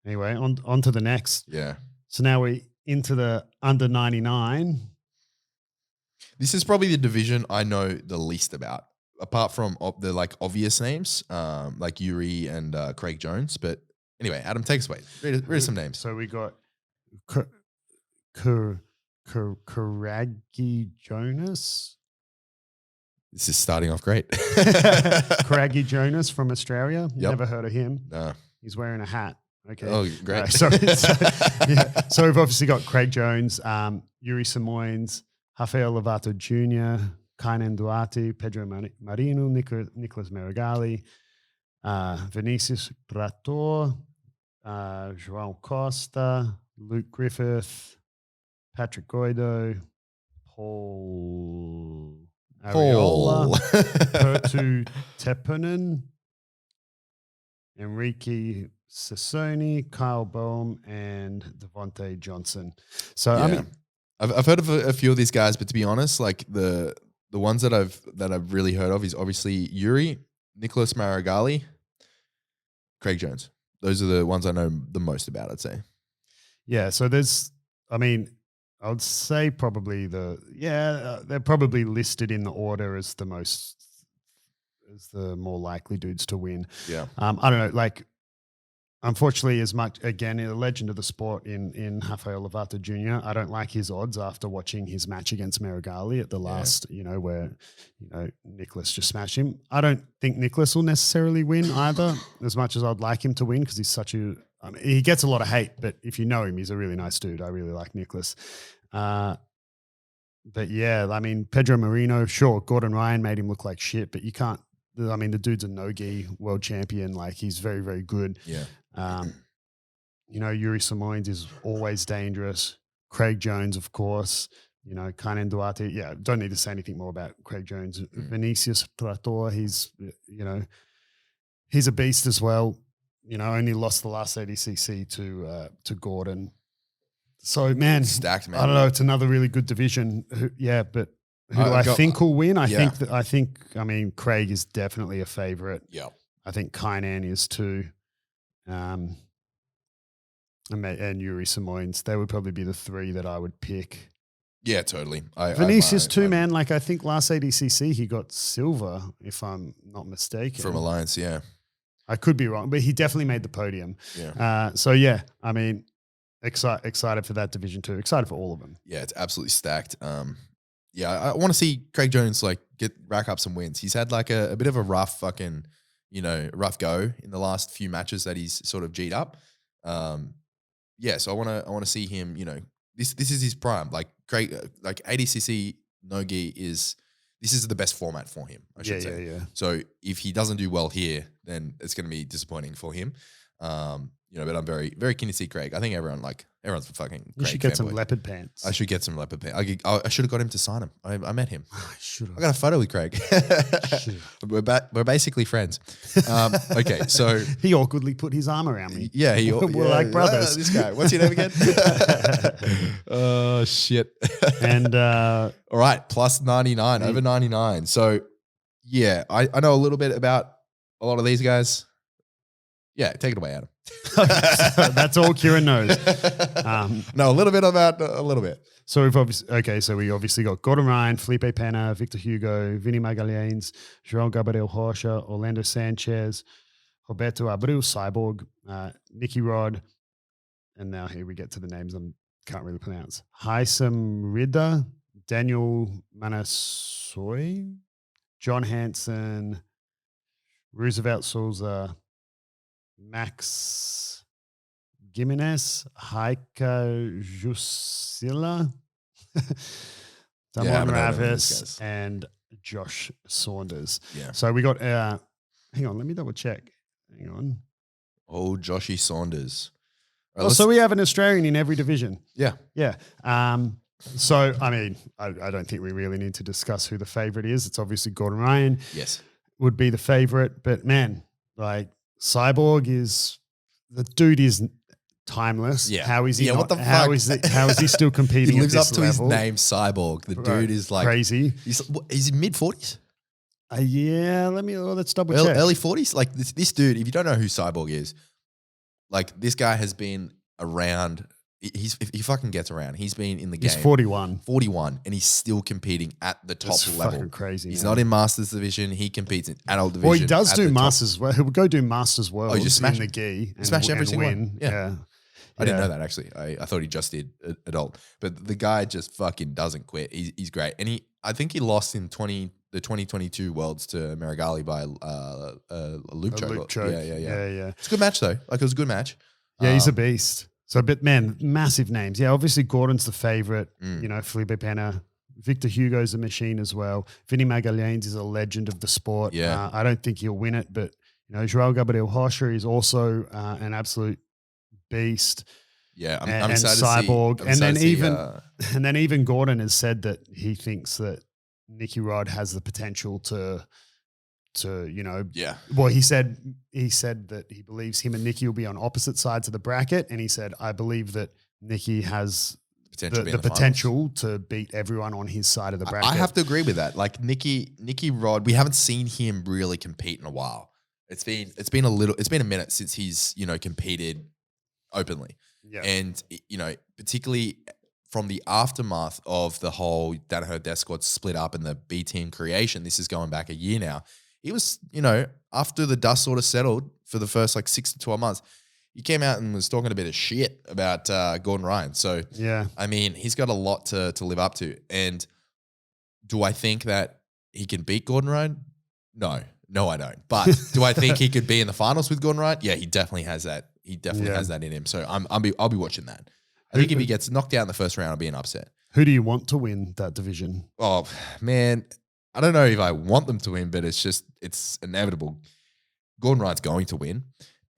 Anyway, on to the next. Yeah. So now we're into the under 99. This is probably the division I know the least about, apart from the like obvious names, like Yuri and Craig Jones. But anyway, Adam, take us away. Read some names. So we got Karagi Jonas. This is starting off great. Karagi Jonas from Australia. Yep. Never heard of him. No. He's wearing a hat. Okay. Oh, great. So we've obviously got Craig Jones, Yuri Simoins, Rafael Lovato Jr., Kainan Duarte, Pedro Marino, Nicolas Marigali, Vinicius Prator, João Costa, Luke Griffith, Patrick Goido, Paul Ariola, Pertu Tepponen, Enrique Sassoni, Kyle Boehm, and Devontae Johnson. So I mean, I've heard of a few of these guys, but to be honest, like the ones that I've really heard of is obviously Yuri, Nicolas Marigali, Craig Jones. Those are the ones I know the most about, I'd say. Yeah. So I would say probably they're probably listed in the order as the more likely dudes to win. Yeah. I don't know, like unfortunately, as much again, a legend of the sport in Rafael Lovato Jr. I don't like his odds after watching his match against Marigali at the last, where Nicholas just smashed him. I don't think Nicholas will necessarily win either, as much as I'd like him to win because he's such a. I mean, he gets a lot of hate, but if you know him, he's a really nice dude. I really like Nicholas. But yeah, I mean, Pedro Marino, sure, Gordon Ryan made him look like shit, but you can't. I mean, the dude's a no-gi world champion. Like, he's very, very good. Yeah. Yuri Simones is always dangerous. Craig Jones, of course. Kainan Duarte. Yeah, don't need to say anything more about Craig Jones. Vinicius Prator, he's a beast as well. Only lost the last ADCC to Gordon. So, man, stacked, man. I don't know. It's another really good division. But who do I think will win? I think. I mean, Craig is definitely a favorite. Yeah. I think Kainan is too. And Yuri Simones. They would probably be the three that I would pick. Yeah, totally. Vinicius too, man. Like, I think last ADCC he got silver, if I'm not mistaken. From Alliance, yeah. I could be wrong, but he definitely made the podium. Yeah. So yeah, I mean, excited for that division too. Excited for all of them. Yeah, it's absolutely stacked. Yeah, I want to see Craig Jones rack up some wins. He's had like a bit of a rough fucking, rough go in the last few matches that he's sort of G'd up. Yeah, so I want to see him. This is his prime. Like Craig, like ADCC no-gi this is the best format for him, I should say. Yeah. So if he doesn't do well here, then it's going to be disappointing for him. But I'm very, very keen to see Craig. I think everyone's a fucking Craig. You should get fanboy. some leopard pants. I should get some leopard pants. I should have got him to sign him. I met him. I should have. I got a photo with Craig. We're basically friends. Okay, so he awkwardly put his arm around me. Yeah, we're like brothers. This guy. What's your name again? Oh shit. And all right, plus 99, over 99. So yeah, I know a little bit about a lot of these guys. Yeah, take it away, Adam. That's all Kieren knows. No, a little bit about a little bit. So we obviously got Gordon Ryan, Felipe Pena, Victor Hugo, Vinny Magalhães, João Gabriel Rocha, Orlando Sanchez, Roberto Abreu, Cyborg, Nicky Rod, and now here we get to the names I can't really pronounce. Haisam Rida, Daniel Manasoy, John Hansen, Roosevelt Souza, Max Gimenez, Heike Jusila, Damon Ravis, and Josh Saunders. Yeah. So we got, hang on, let me double check. Hang on. Oh, Joshy Saunders. Right, so we have an Australian in every division. Yeah. Yeah. So, I mean, I don't think we really need to discuss who the favorite is. It's obviously Gordon Ryan. Yes. Would be the favorite. But man, like, Cyborg is the dude is timeless. Yeah. How is he? Yeah, not, what the fuck? How is he still competing? He lives at up this to level? his name, Cyborg. The dude is like crazy. He's in mid 40s. Yeah. Let's double check. Early 40s. Like this dude. If you don't know who Cyborg is, like this guy has been around. He fucking gets around. He's been in the game. He's 41. 41, and he's still competing at the top level. Fucking crazy. He's man. not in Masters division. He competes in adult division. Well, he does do Masters. Well, he would go do Masters Worlds just smash in the gi. Smash every single win. one. Yeah. I didn't know that actually. I thought he just did adult, but the guy just fucking doesn't quit. He's great, and I think he lost in the 2022 Worlds to Marigali by a loop choke. Yeah. It's a good match though. Like it was a good match. Yeah, he's a beast. So, but man, massive names. Yeah, obviously Gordon's the favorite. Felipe Pena, Victor Hugo's a machine as well. Vinny Magalhães is a legend of the sport. Yeah, I don't think he'll win it, but João Gabriel Rocha is also an absolute beast. Yeah, I'm and excited Cyborg, to see, and then even Gordon has said that he thinks that Nicky Rod has the potential to Well, he said that he believes him and Nicky will be on opposite sides of the bracket, and he said, I believe that Nicky has the potential to beat everyone on his side of the bracket. I have to agree with that. Like Nicky Rod, we haven't seen him really compete in a while. It's been a minute since he's competed openly. Yeah. And particularly from the aftermath of the whole Danaher Death Squad split up and the B team creation, this is going back a year now. He was, after the dust sort of settled for the first 6 to 12 months, he came out and was talking a bit of shit about Gordon Ryan. So, Yeah. I mean, he's got a lot to live up to. And do I think that he can beat Gordon Ryan? No, I don't. But do I think he could be in the finals with Gordon Ryan? Yeah, he definitely has that. He definitely has that in him. So I'll be watching that. I think if he gets knocked out in the first round, I'll be an upset. Who do you want to win that division? Oh man, I don't know if I want them to win, but it's inevitable. Gordon Ryan's going to win.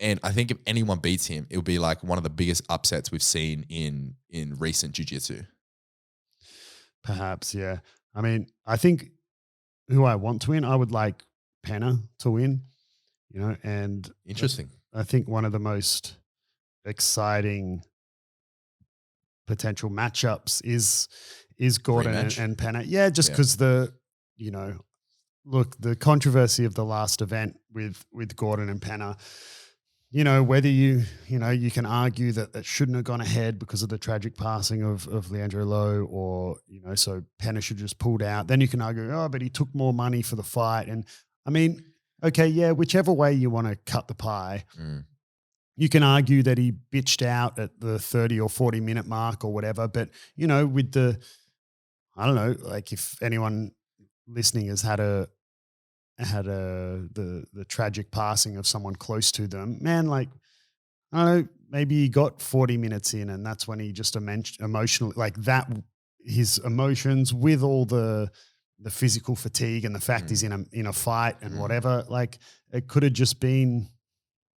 And I think if anyone beats him, it'll be like one of the biggest upsets we've seen in recent jiu-jitsu. Perhaps, yeah. I mean, I think who I want to win, I would like Penna to win, and Interesting. I think one of the most exciting potential matchups is Gordon and Penna. Yeah, just because the controversy of the last event with Gordon and Penna, whether you can argue that shouldn't have gone ahead because of the tragic passing of Leandro Lowe, or, so Penna should just pulled out. Then you can argue, oh, but he took more money for the fight. And I mean, okay, yeah, whichever way you want to cut the pie, you can argue that he bitched out at the 30 or 40 minute mark or whatever. But, with I don't know, like if anyone listening has had the tragic passing of someone close to them, man, like, I don't know, maybe he got 40 minutes in and that's when he just emotionally, like that, his emotions with all the physical fatigue and the fact he's in a fight and whatever, like it could have just been,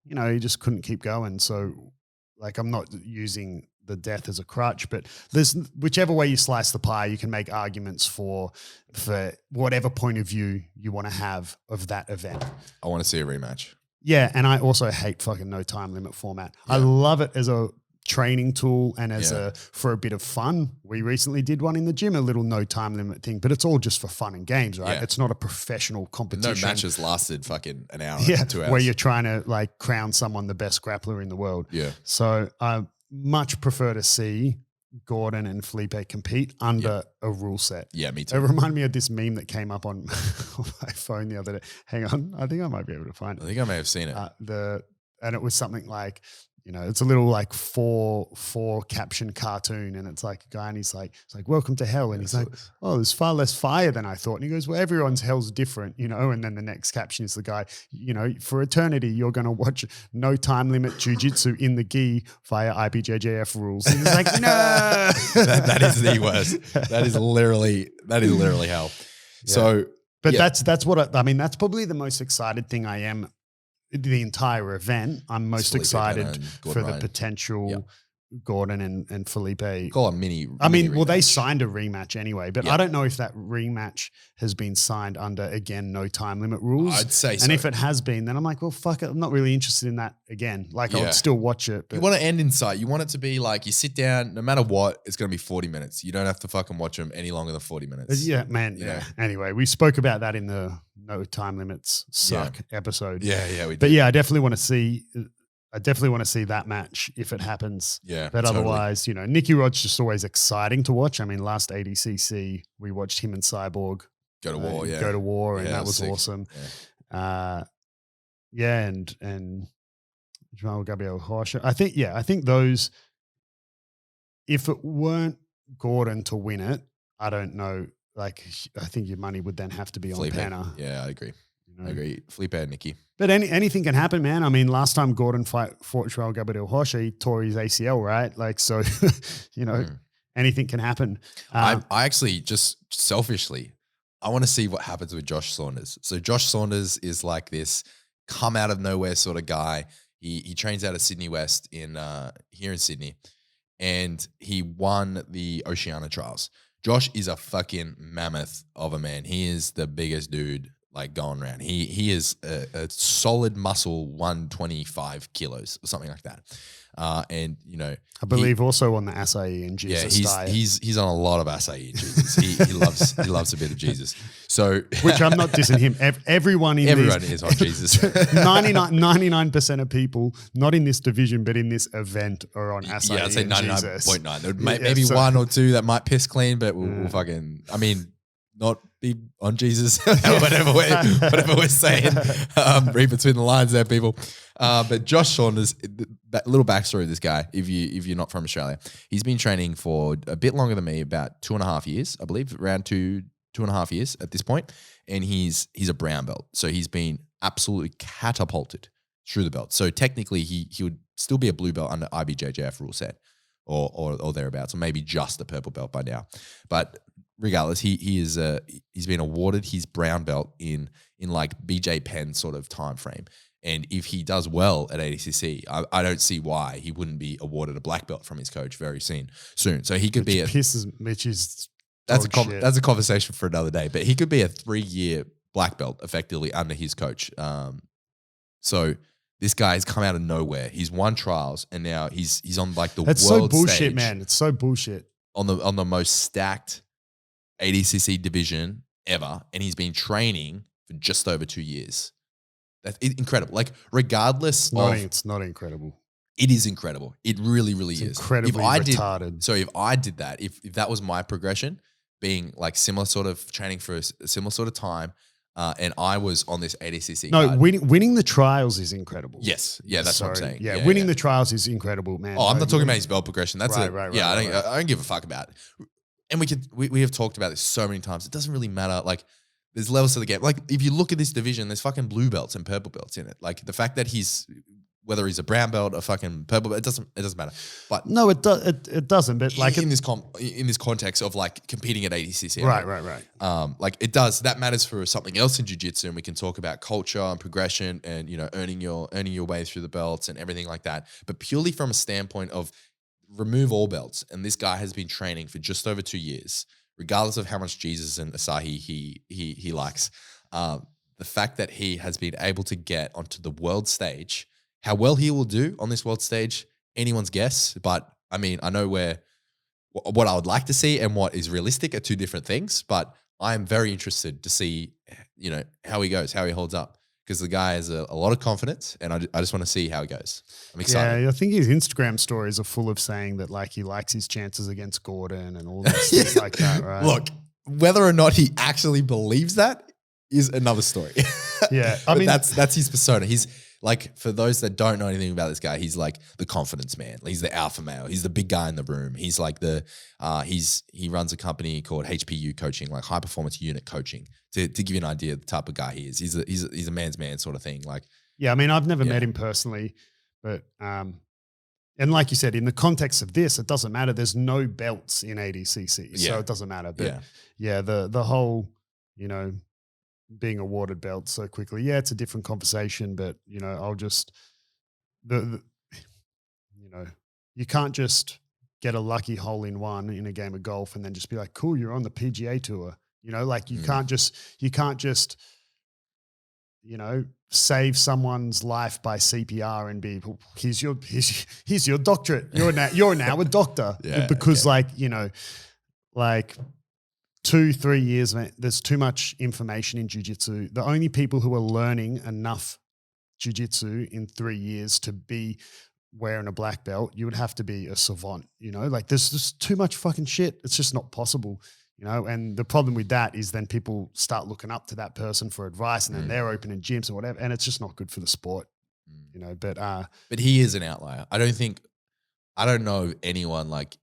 he just couldn't keep going. So like, I'm not using the death as a crutch, but there's whichever way you slice the pie, you can make arguments for whatever point of view you want to have of that event. I want to see a rematch. Yeah, and I also hate fucking no time limit format. Yeah. I love it as a training tool and as for a bit of fun. We recently did one in the gym, a little no time limit thing, but it's all just for fun and games, right? Yeah. It's not a professional competition. No matches lasted fucking an hour, 2 hours. Where you're trying to like crown someone the best grappler in the world. Yeah. So I much prefer to see Gordon and Felipe compete under a rule set. Yeah, me too. It reminded me of this meme that came up on my phone the other day. Hang on, I think I might be able to find it. I think I may have seen it. And it was something like, it's a little like four caption cartoon, and it's like a guy and he's like, welcome to hell. And he's like, oh, there's far less fire than I thought. And he goes, well, everyone's hell's different, and then the next caption is the guy, for eternity, you're going to watch no time limit jiu-jitsu in the gi via IBJJF rules. And he's like, no. that is the worst. That is literally hell. Yeah. So, but that's what I mean, that's probably the most excited thing I am the entire event. I'm most excited for the potential Gordon and Felipe. Call a mini. I mean, well, they signed a rematch anyway, but I don't know if that rematch has been signed under, again, no time limit rules. I'd say so. And if it has been, then I'm like, well, fuck it. I'm not really interested in that again. Like, I would still watch it. But you want to end in sight. You want it to be like you sit down, no matter what, it's going to be 40 minutes. You don't have to fucking watch them any longer than 40 minutes. Yeah, man. Yeah. Anyway, we spoke about that in the no time limits suck episode. Yeah, we did. But yeah, I definitely want to see that match if it happens. Yeah. But otherwise, Nicky Rod's just always exciting to watch. I mean, last ADCC, we watched him and Cyborg go to war, and that was sick. awesome. Yeah. And Jamal Gabriel Horscher. I think those, if it weren't Gordon to win it, I don't know. Like, I think your money would then have to be Felipe. on Penna. Yeah, I agree. I agree. Felipe and Nicky. But anything can happen, man. I mean, last time Gordon fought Joel Gabriel Horscher, he tore his ACL, right? Like, so, anything can happen. I actually, just selfishly, I want to see what happens with Josh Saunders. So Josh Saunders is like this come out of nowhere sort of guy. He trains out of Sydney West here in Sydney, and he won the Oceania Trials. Josh is a fucking mammoth of a man. He is the biggest dude like going around. He is a solid muscle 125 kilos or something like that. And I believe also on the acai and Jesus diet. He's on a lot of acai and Jesus. He loves a bit of Jesus. So which I'm not dissing him. Everyone is on Jesus. 99% of people not in this division but in this event are on acai. Yeah, I'd say and 99.9. Maybe one or two that might piss clean, but we'll fucking. I mean, not be on Jesus, whatever we're saying. Read between the lines there, people. But Josh Saunders, that little backstory of this guy, if you're not from Australia, he's been training for a bit longer than me, about 2.5 years, I believe, around 2.5 years at this point, and he's a brown belt, so he's been absolutely catapulted through the belt. So technically, he would still be a blue belt under IBJJF rule set, or thereabouts, or maybe just a purple belt by now, but regardless, he's been awarded his brown belt in like BJ Penn sort of time frame. And if he does well at ADCC, I don't see why he wouldn't be awarded a black belt from his coach very soon. So he could that's a conversation for another day. But he could be a 3-year black belt effectively under his coach. So this guy has come out of nowhere. He's won trials, and now he's on like the world stage. That's so bullshit, man. It's so bullshit. On the most stacked ADCC division ever, and he's been training for just over 2 years. That's incredible. Like, regardless it's not incredible. It is incredible. It really, really is. Incredibly retarded. If I did that, if that was my progression, being like similar sort of training for a similar sort of time, and I was on this ADCC card. Winning the trials is incredible. Yes. Yeah, that's what I'm saying. Yeah, winning the trials is incredible, man. Oh, I'm not talking about his belt progression. That's right. I don't give a fuck about it. And we have talked about this so many times. It doesn't really matter. Like, there's levels to the game. Like, if you look at this division, there's fucking blue belts and purple belts in it. Like, the fact that whether he's a brown belt or fucking purple belt, it doesn't matter. But no, it doesn't. But like in this context of like competing at ADCC, right. Like, it does. That matters for something else in jiu-jitsu, and we can talk about culture and progression and, you know, earning your way through the belts and everything like that. But purely from a standpoint of remove all belts, and this guy has been training for just over 2 years, regardless of how much Jesus and Asahi he likes. The fact that he has been able to get onto the world stage, how well he will do on this world stage, anyone's guess. But I mean, I know what I would like to see and what is realistic are two different things. But I am very interested to see, you know, how he goes, how he holds up. Because the guy has a lot of confidence, and I just want to see how he goes. I'm excited. Yeah, I think his Instagram stories are full of saying that, like, he likes his chances against Gordon and all this stuff like that, right? Look, whether or not he actually believes that is another story. Yeah, I mean, that's his persona. He's like, for those that don't know anything about this guy, he's like the confidence man. He's the alpha male. He's the big guy in the room. He's like he runs a company called HPU Coaching, like high performance unit coaching. To give you an idea of the type of guy he is, he's a man's man sort of thing. Like, yeah, I mean, I've never met him personally, but and like you said, in the context of this, it doesn't matter. There's no belts in ADCC, so it doesn't matter. But the whole, you know, being awarded belts so quickly, it's a different conversation. But, you know, I'll just you know, you can't just get a lucky hole in one in a game of golf and then just be like, cool, you're on the PGA tour. You know, like you can't just, you know, save someone's life by CPR and be, here's your doctorate. You're now a doctor. Because like, you know, like 2-3 years, man, there's too much information in jiu-jitsu. The only people who are learning enough jiu-jitsu in 3 years to be wearing a black belt, you would have to be a savant, you know, like there's just too much fucking shit. It's just not possible. You know, and the problem with that is then people start looking up to that person for advice, and then they're opening gyms or whatever, and it's just not good for the sport, you know. But he is an outlier. I don't know of anyone like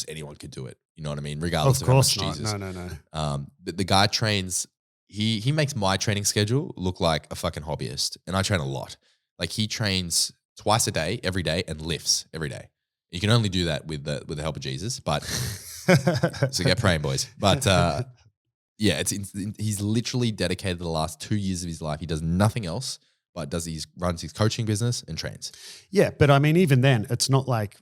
anyone could do it. You know what I mean? Regardless of how much Jesus. No. The guy trains. He makes my training schedule look like a fucking hobbyist, and I train a lot. Like, he trains twice a day, every day, and lifts every day. You can only do that with the help of Jesus, but. So get praying, boys. But he's literally dedicated the last 2 years of his life. He does nothing else, but runs his coaching business and trains. Yeah, but I mean, even then, it's not like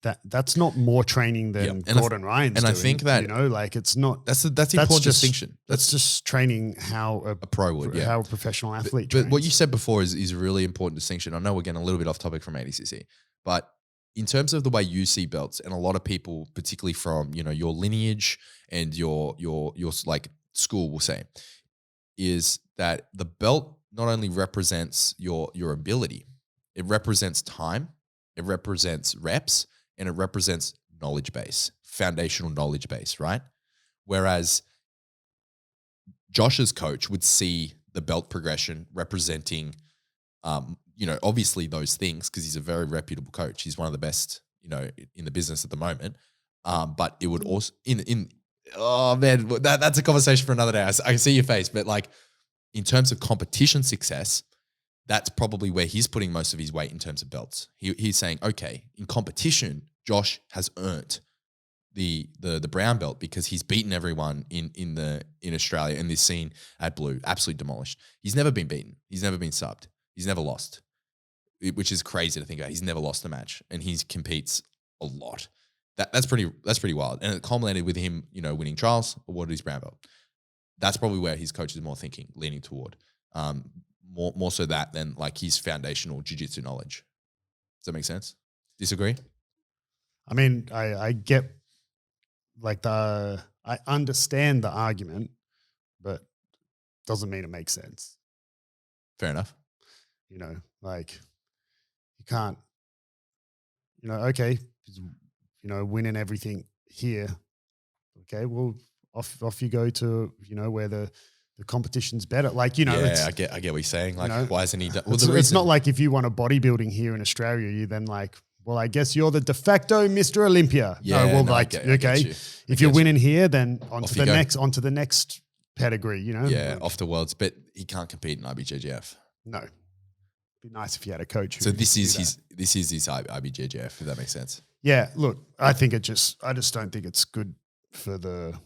that. That's not more training than Gordon Ryan's doing. I think that, you know, like, it's not. That's important distinction. That's just training how a pro would, how a professional athlete. But what you said before is a really important distinction. I know we're getting a little bit off topic from ADCC, but in terms of the way you see belts, and a lot of people, particularly from, you know, your lineage and your like school will say, is that the belt not only represents your ability, it represents time, it represents reps, and it represents knowledge base, foundational knowledge base, right? Whereas Josh's coach would see the belt progression representing, obviously those things because he's a very reputable coach. He's one of the best, in the business at the moment. But it would also oh man, that's a conversation for another day. I see your face, but like in terms of competition success, that's probably where he's putting most of his weight in terms of belts. He's saying, okay, in competition, Josh has earned the brown belt because he's beaten everyone in Australia in this scene at Blue, absolutely demolished. He's never been beaten. He's never been subbed. He's never lost, which is crazy to think about. He's never lost a match, and he competes a lot. That's pretty wild. And it culminated with him, winning trials, awarded his brown belt. That's probably where his coach is more leaning toward. More so that than like his foundational jiu-jitsu knowledge. Does that make sense? Disagree? I mean, I get like I understand the argument, but doesn't mean it makes sense. Fair enough. Like you can't, okay, winning everything here. Okay, well, off you go to, where the competition's better. Like, I get what you're saying. Like, why isn't he done? Well, it's not like if you want a bodybuilding here in Australia, you then like, well, I guess you're the de facto Mr. Olympia. Yeah, no, well, if you're winning here, then onto the next pedigree, Yeah, off to Worlds, but he can't compete in IBJJF. No. It'd be nice if you had a coach. So this is his IBJJF, if that makes sense. Yeah, look, I just don't think it's good for the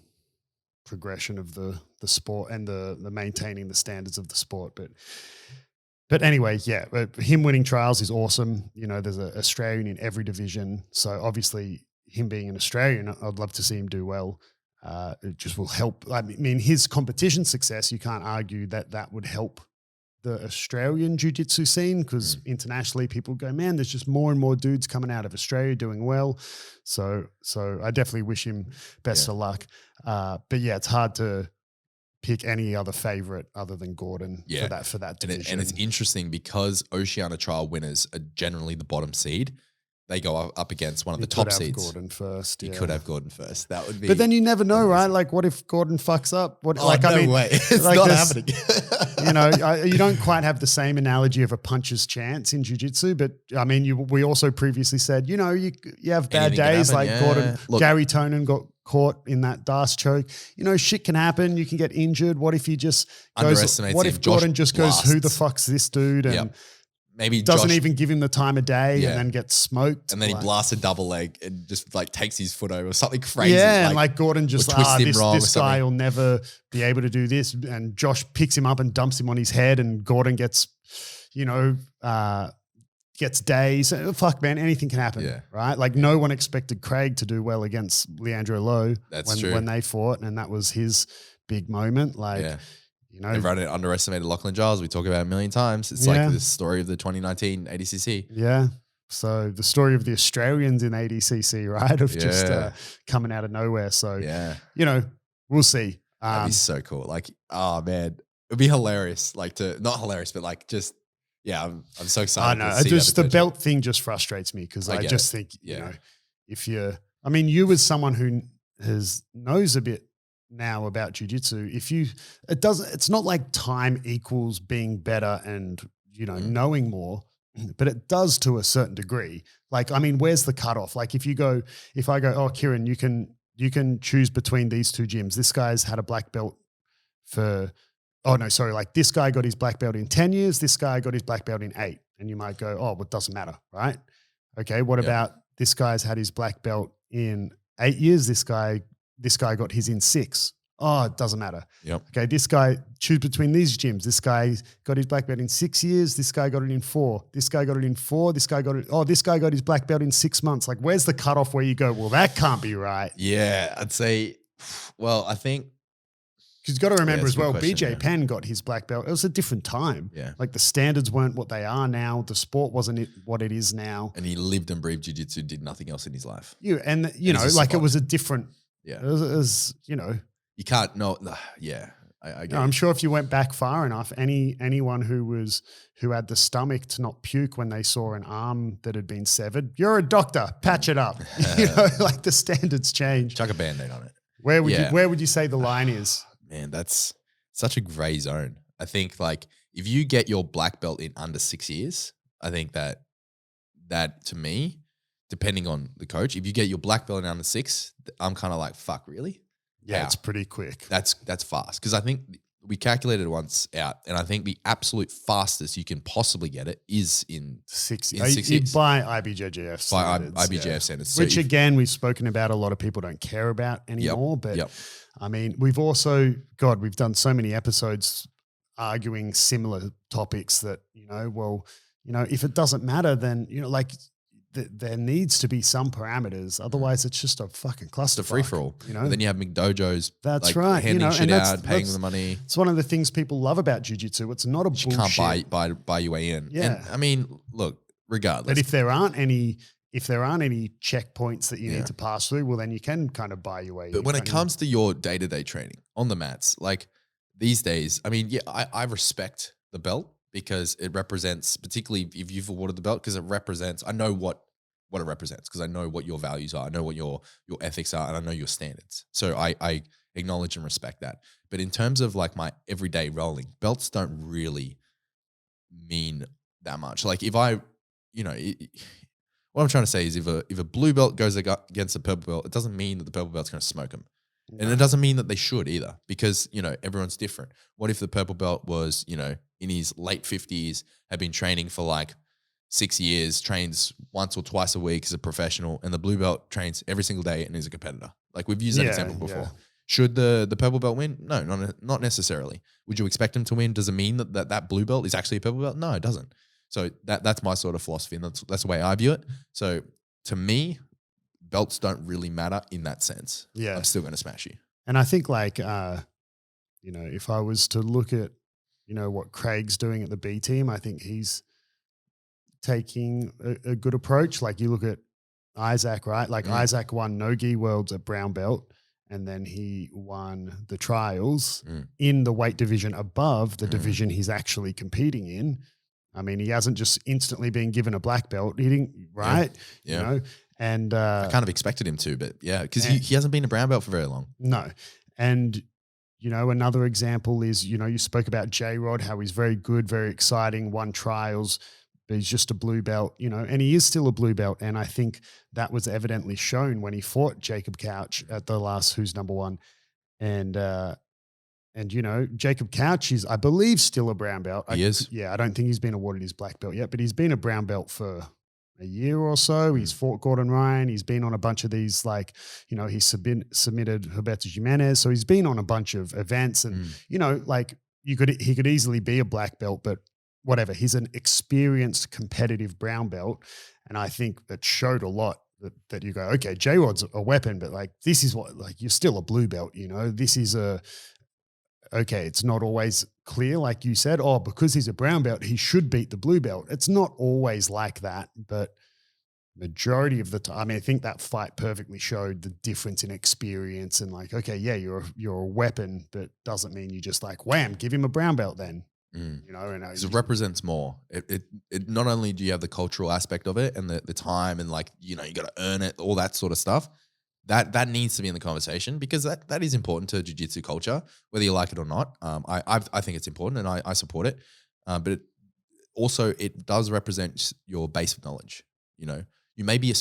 progression of the sport and the maintaining the standards of the sport. But anyway, yeah, him winning trials is awesome. There's an Australian in every division. So obviously him being an Australian, I'd love to see him do well. It just will help. I mean, his competition success, you can't argue that would help the Australian jiu-jitsu scene because internationally people go, man, there's just more and more dudes coming out of Australia doing well. So I definitely wish him best of luck. But yeah, it's hard to pick any other favorite other than Gordon for that division. And it's interesting because Oceania trial winners are generally the bottom seed. They go up against one of the top seeds. Gordon first. You could have Gordon first. That would be. But then you never know, right? Like, what if Gordon fucks up? No way. It's like not happening. You don't quite have the same analogy of a puncher's chance in jiu-jitsu. But I mean, we also previously said, you have bad days like Gordon. Gary Tonin got caught in that Das choke. Shit can happen. You can get injured. What if he just goes? What if Gordon just goes, who the fuck's this dude? And maybe doesn't even give him the time of day and then gets smoked. And then he blasts a double leg and just like takes his foot over something crazy. Yeah, and like Gordon just this guy will never be able to do this. And Josh picks him up and dumps him on his head and Gordon gets, gets days. Fuck, man, anything can happen, right? Like no one expected Craig to do well against Leandro Lowe when they fought and that was his big moment. Like, everyone underestimated Lachlan Giles. We talk about it a million times. It's like the story of the 2019 ADCC. Yeah. So the story of the Australians in ADCC, right? Of just coming out of nowhere. So, we'll see. That'd be so cool. Like, oh man, it'd be hilarious. Like not hilarious, but like just, I'm so excited. I know. The belt thing just frustrates me because I just think, if you as someone who knows a bit now about jiu-jitsu, it's not like time equals being better and, knowing more, but it does to a certain degree. Like, I mean, where's the cutoff? Like if I go, oh, Kieren, you can choose between these two gyms. This guy's had a black belt like this guy got his black belt in 10 years. This guy got his black belt in 8. And you might go, oh, well, it doesn't matter, right? Okay. What about this guy's had his black belt in 8 years? This guy got his in 6. Oh, it doesn't matter. Yep. Okay, this guy, choose between these gyms. This guy got his black belt in 6 years. This guy got it in 4. This guy got it in 4. This guy got his black belt in 6 months. Like, where's the cutoff where you go, well, that can't be right? Yeah, I'd say, I think. Because you've got to remember as well, BJ Penn got his black belt. It was a different time. Yeah. Like the standards weren't what they are now. The sport wasn't what it is now. And he lived and breathed jiu-jitsu, did nothing else in his life. It was a different. Yeah. It was You can't I get I'm sure if you went back far enough, anyone who had the stomach to not puke when they saw an arm that had been severed, you're a doctor, patch it up. Like the standards change. Chuck a Band-Aid on it. Where would you say the line is? Man, that's such a gray zone. I think like if you get your black belt in under 6 years, I think that to me, depending on the coach, if you get your black belt in under 6, I'm kind of like, fuck, really? Yeah, How? it's pretty quick. That's fast because I think we calculated once out, and I think the absolute fastest you can possibly get it is in 6 in 6 years by IBJJF by standards, IBJF standards. So which again we've spoken about. A lot of people don't care about anymore. But I mean, we've also we've done so many episodes arguing similar topics that if it doesn't matter, then there needs to be some parameters. Otherwise, it's just a fucking cluster. It's a free for all. And then you have McDojos. That's right. Handing shit out, paying them the money. It's one of the things people love about jiu-jitsu. It's not a bullshit. You can't buy your way in. Yeah. And I mean, look, regardless. But if there aren't any checkpoints that you need to pass through, well, then you can kind of buy your way in. But when it comes to your day-to-day training on the mats, like these days, I mean, I respect the belt because it represents, particularly if you've awarded the belt, because it represents, I know what it represents because I know what your values are. I know what your ethics are, and I know your standards. So I acknowledge and respect that. But in terms of like my everyday rolling, belts don't really mean that much. Like if I, what I'm trying to say is if a blue belt goes against a purple belt, it doesn't mean that the purple belt's going to smoke them. No. And it doesn't mean that they should either because, everyone's different. What if the purple belt was, in his late 50s, had been training for like 6 years, trains once or twice a week as a professional, and the blue belt trains every single day and is a competitor? Like we've used that example before. Yeah. Should the purple belt win? No, not necessarily. Would you expect him to win? Does it mean that blue belt is actually a purple belt? No, it doesn't. So that's my sort of philosophy, and that's the way I view it. So to me, belts don't really matter in that sense. Yeah. I'm still going to smash you. And I think like, if I was to look at, what Craig's doing at the B team, I think he's taking a good approach. Like you look at Isaac, right? Like Isaac won no-gi worlds at brown belt, and then he won the trials in the weight division above the division he's actually competing in. I mean, he hasn't just instantly been given a black belt. He didn't, right? Yeah. And I kind of expected him to, but because he hasn't been a brown belt for very long. No. And, another example is, you spoke about J-Rod, how he's very good, very exciting, won trials, but he's just a blue belt, and he is still a blue belt. And I think that was evidently shown when he fought Jacob Couch at the last Who's Number One. And Jacob Couch is, I believe, still a brown belt. He is. Yeah, I don't think he's been awarded his black belt yet, but he's been a brown belt for a year or so. He's fought Gordon Ryan. He's been on a bunch of these, he's submitted Roberto Jimenez. So he's been on a bunch of events, and he could easily be a black belt, but whatever. He's an experienced, competitive brown belt, and I think that showed a lot. That you go, okay, J-Rod's a weapon, but this is what, you're still a blue belt. This is okay, it's not always clear, like you said, because he's a brown belt, he should beat the blue belt. It's not always like that, but majority of the time, I mean, I think that fight perfectly showed the difference in experience and okay, yeah, you're a weapon, but doesn't mean you just wham, give him a brown belt then. It represents more. It not only do you have the cultural aspect of it and the time and you got to earn it, all that sort of stuff. That needs to be in the conversation because that is important to jiu-jitsu culture, whether you like it or not. I think it's important and I support it. But it does represent your base of knowledge. You may be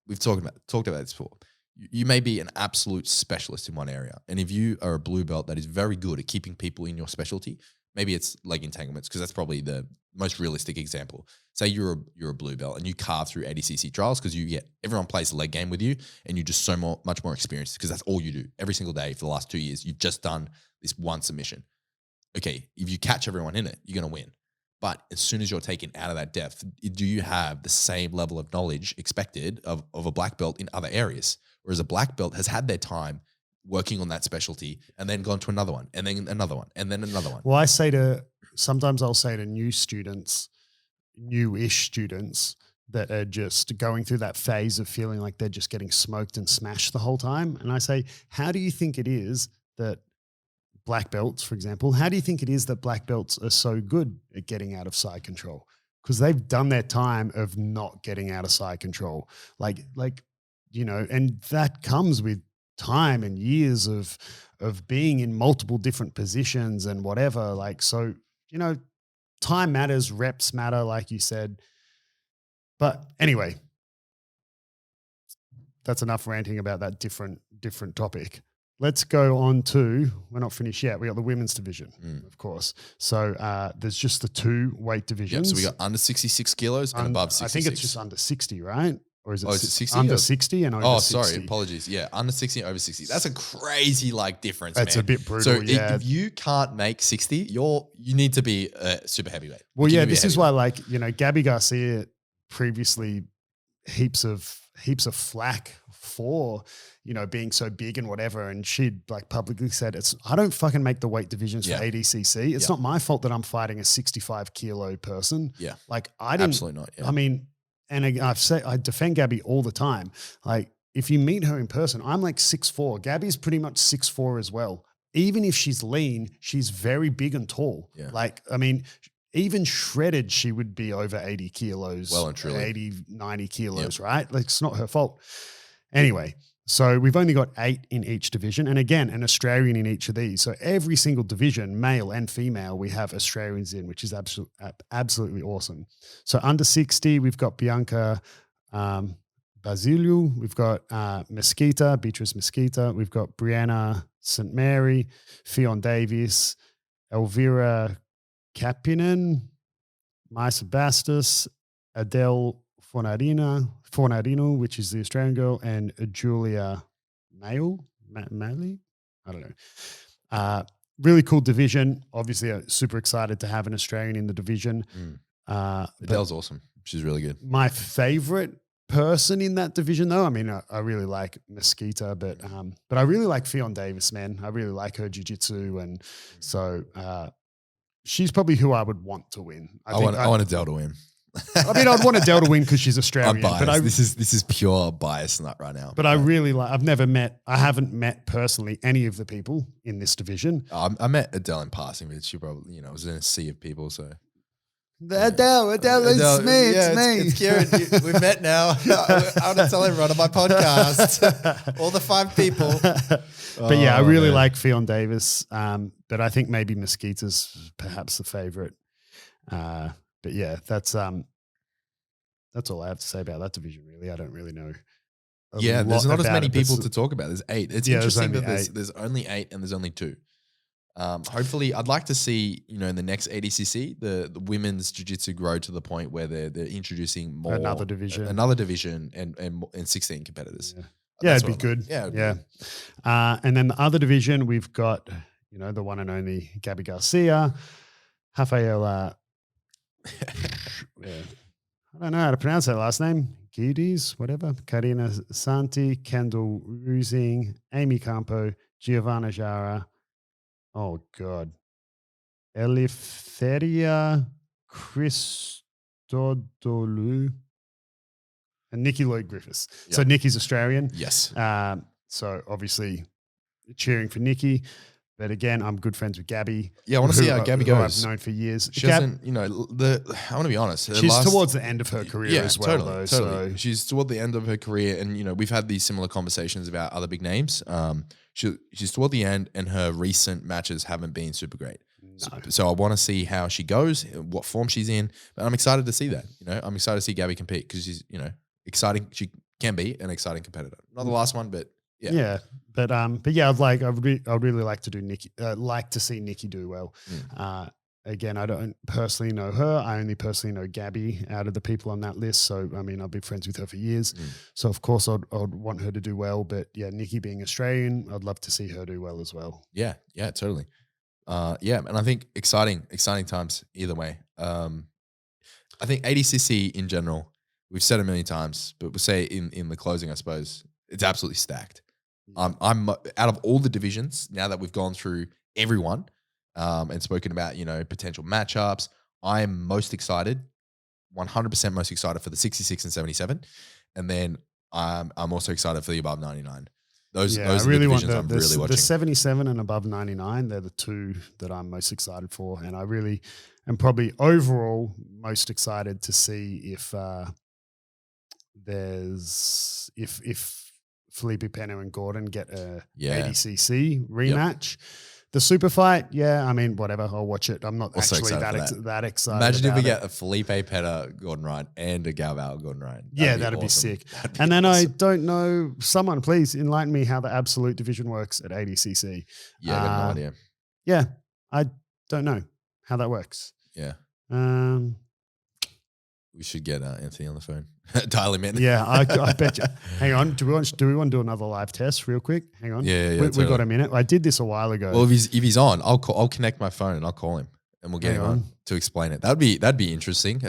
we've talked about this before. You may be an absolute specialist in one area, and if you are a blue belt that is very good at keeping people in your specialty, maybe it's leg entanglements because that's probably the most realistic example. Say you're a blue belt and you carve through ADCC trials because everyone plays the leg game with you and you're just much more experienced because that's all you do every single day for the last 2 years. You've just done this one submission. Okay, if you catch everyone in it, you're going to win. But as soon as you're taken out of that depth, do you have the same level of knowledge expected of a black belt in other areas? Whereas a black belt has had their time working on that specialty and then gone to another one and then another one and then another one. Well, sometimes I'll say to newish students that are just going through that phase of feeling like they're just getting smoked and smashed the whole time. And I say, how do you think it is that black belts, for example, how do you think it is that black belts are so good at getting out of side control? Because they've done their time of not getting out of side control. And that comes with time and years of being in multiple different positions and whatever. Like, so, time matters, reps matter, like you said. But anyway, that's enough ranting about that different topic. Let's go on to, we're not finished yet. We got the women's division, of course. So there's just the 2 weight divisions. So we got under 66 kilos and above 66. I think it's just under 60, right? Or is it, is it 60? Under 60 and over 60? Sorry, apologies. Yeah, under 60 and over 60. That's a crazy difference, That's man. a bit brutal, So yeah. if you can't make 60, you need to be super heavyweight. Well, yeah, this is why, like, Gabby Garcia previously heaps of flack for, being so big and whatever. And she'd like publicly said, I don't fucking make the weight divisions for ADCC. It's not my fault that I'm fighting a 65 kilo person. Yeah. Like I didn't, absolutely not. Yeah. I mean, and I defend Gabby all the time. Like if you meet her in person, I'm like 6'4". Gabby's pretty much 6'4" as well. Even if she's lean, she's very big and tall. Yeah. Like, I mean, even shredded, she would be over 80 kilos. Well and truly. 80, 90 kilos, right? Like it's not her fault. Anyway, so we've only got 8 in each division. And again, an Australian in each of these. So every single division, male and female, we have Australians in, which is absolutely awesome. So under 60, we've got Bianca Basiliu. We've got Beatrice Mesquita. We've got Brianna St. Mary, Fionn Davis, Elvira Kappinen, Maisa Bastos, Adele Fornarino, which is the Australian girl, and Julia Malley? I don't know. Really cool division. Obviously, super excited to have an Australian in the division. Adele's awesome. She's really good. My favorite person in that division, though, I mean, I really like Mesquita, but I really like Fionn Davis, man. I really like her jiu-jitsu, and so she's probably who I would want to win. I want Adele to win. I mean, I'd want Adele to win because she's Australian. I'm biased. But this is pure bias right now. But I really like. I haven't met personally any of the people in this division. I met Adele in passing, but she probably was in a sea of people. So Adele, it's me. It's Kieren. We've met now. I want to tell everyone on my podcast, all the 5 people. But yeah, I really like Fionn Davis. But I think maybe Mesquita's perhaps the favorite. But yeah, that's all I have to say about that division. Really, I don't really know. There's not as many people to talk about. There's 8. It's interesting that there's only 8 and there's only 2. Hopefully, I'd like to see in the next ADCC the women's jiu-jitsu grow to the point where they're introducing more another division and 16 competitors. Yeah, it'd be good. Yeah. And then the other division, we've got the one and only Gabby Garcia, Rafaela. I don't know how to pronounce that last name. Guides, whatever. Karina Santi, Kendall Rusing, Amy Campo, Giovanna Jara. Oh, God. Eleftheria Christodoulou. And Nikki Lloyd Griffiths. Yep. So Nikki's Australian. Yes. So obviously cheering for Nikki. But again, I'm good friends with Gabby. Yeah, I want to see how Gabby goes. I've known for years. She hasn't, I want to be honest. She's towards the end of her career as well, totally. So. She's toward the end of her career, and we've had these similar conversations about other big names. She's toward the end, and her recent matches haven't been super great. No. So I want to see how she goes, what form she's in. But I'm excited to see that. I'm excited to see Gabby compete because she's, exciting. She can be an exciting competitor. Not the last one, but. Yeah, but yeah, I'd really like to do Nikki. Like to see Nikki do well. Again, I don't personally know her. I only personally know Gabby out of the people on that list. So I mean, I've been friends with her for years. So of course, I'd want her to do well. But yeah, Nikki being Australian, I'd love to see her do well as well. Yeah, totally. And I think exciting times either way. I think ADCC in general, we've said it many times, but we'll say in the closing, I suppose it's absolutely stacked. I'm out of all the divisions now that we've gone through everyone and spoken about potential matchups. I am most excited, 100% most excited for the 66 and 77, and then I'm also excited for the above 99. Those are the divisions I'm really watching. The 77 and above 99, they're the 2 that I'm most excited for, and I really am probably overall most excited to see if Felipe Pena and Gordon get a Yeah. ADCC rematch. The super fight, yeah, I mean, whatever. I'll watch it. I'm not Also actually excited that excited. Imagine if we about get a Felipe Pena Gordon Ryan and a Galvao Gordon Ryan. That'd be sick. And then I don't know, someone please enlighten me how the absolute division works at ADCC. Yeah, I got no idea. Yeah, I don't know how that works. Yeah. We should get Anthony on the phone. Dial him in. Yeah, I bet you. Hang on. Do we want to do another live test real quick? Hang on. Yeah. We got a minute. I did this a while ago. Well, if he's on, I'll connect my phone and I'll call him and we'll get him on to explain it. That'd be interesting.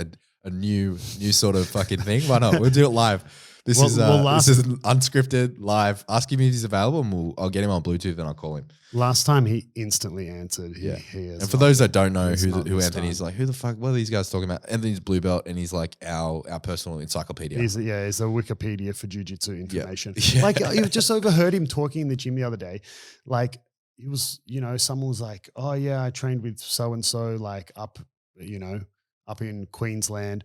A new sort of fucking thing. Why not? We'll do it live. This is unscripted live. Ask him if he's available and I'll get him on Bluetooth and I'll call him. Last time he instantly answered. He and for those that don't know who Anthony is, like, who the fuck, what are these guys talking about? Anthony's blue belt and he's like our personal encyclopedia. He's a Wikipedia for jiu-jitsu information. Yeah. Like, you just overheard him talking in the gym the other day. Like, he was, someone was like, oh yeah, I trained with so-and-so, like up in Queensland,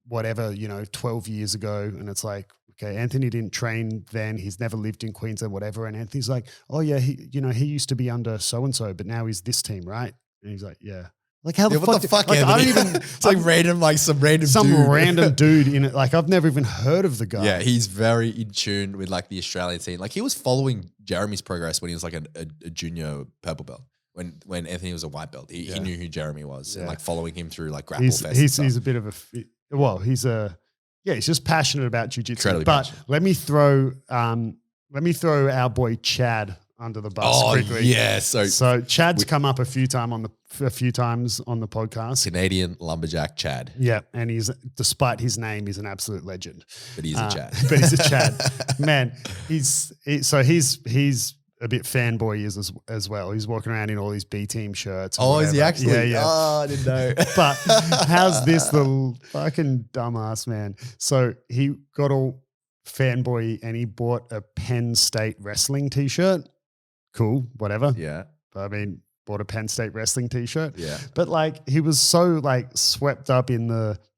whatever, 12 years ago. And it's like, okay, Anthony didn't train then. He's never lived in Queensland, whatever. And Anthony's like, oh yeah, he used to be under so-and-so, but now he's this team, right? And he's like, yeah. Like, how what the fuck, like, Anthony? I don't even, it's like random, like some random dude in it. Like, I've never even heard of the guy. Yeah, he's very in tune with like the Australian scene. Like, he was following Jeremy's progress when he was like a junior purple belt. When Anthony was a white belt, he knew who Jeremy was and like following him through like grapple fest. He's a bit of he's just passionate about jiu-jitsu. But let me throw our boy Chad under the bus quickly. Yeah, so Chad's come up a few times on the podcast. Canadian lumberjack Chad. Yeah, and despite his name, he's an absolute legend. But he's a Chad. But he's a Chad. Man, he's a bit fanboy as well. He's walking around in all these B team shirts. Oh, is he actually? Yeah. Oh, I didn't know. But how's this little fucking dumbass, man? So he got all fanboy and he bought a Penn State wrestling t-shirt. Cool, whatever. Yeah. I mean, bought a Penn State wrestling t-shirt. Yeah. But like, he was so like swept up in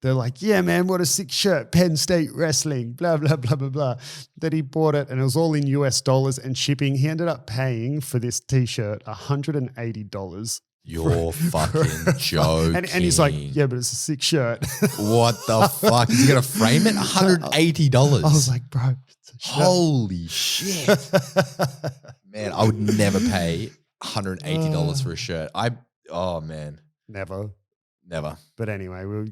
they're like, yeah, man, what a sick shirt, Penn State wrestling, blah, blah, blah, blah, blah, that he bought it and it was all in US dollars and shipping. He ended up paying for this t-shirt $180. You're fucking joking. And he's like, yeah, but it's a sick shirt. What the fuck? Is he going to frame it? $180. I was like, bro, it's a shirt. Holy shit. Man, I would never pay $180 for a shirt. Man. Never. But anyway, we'll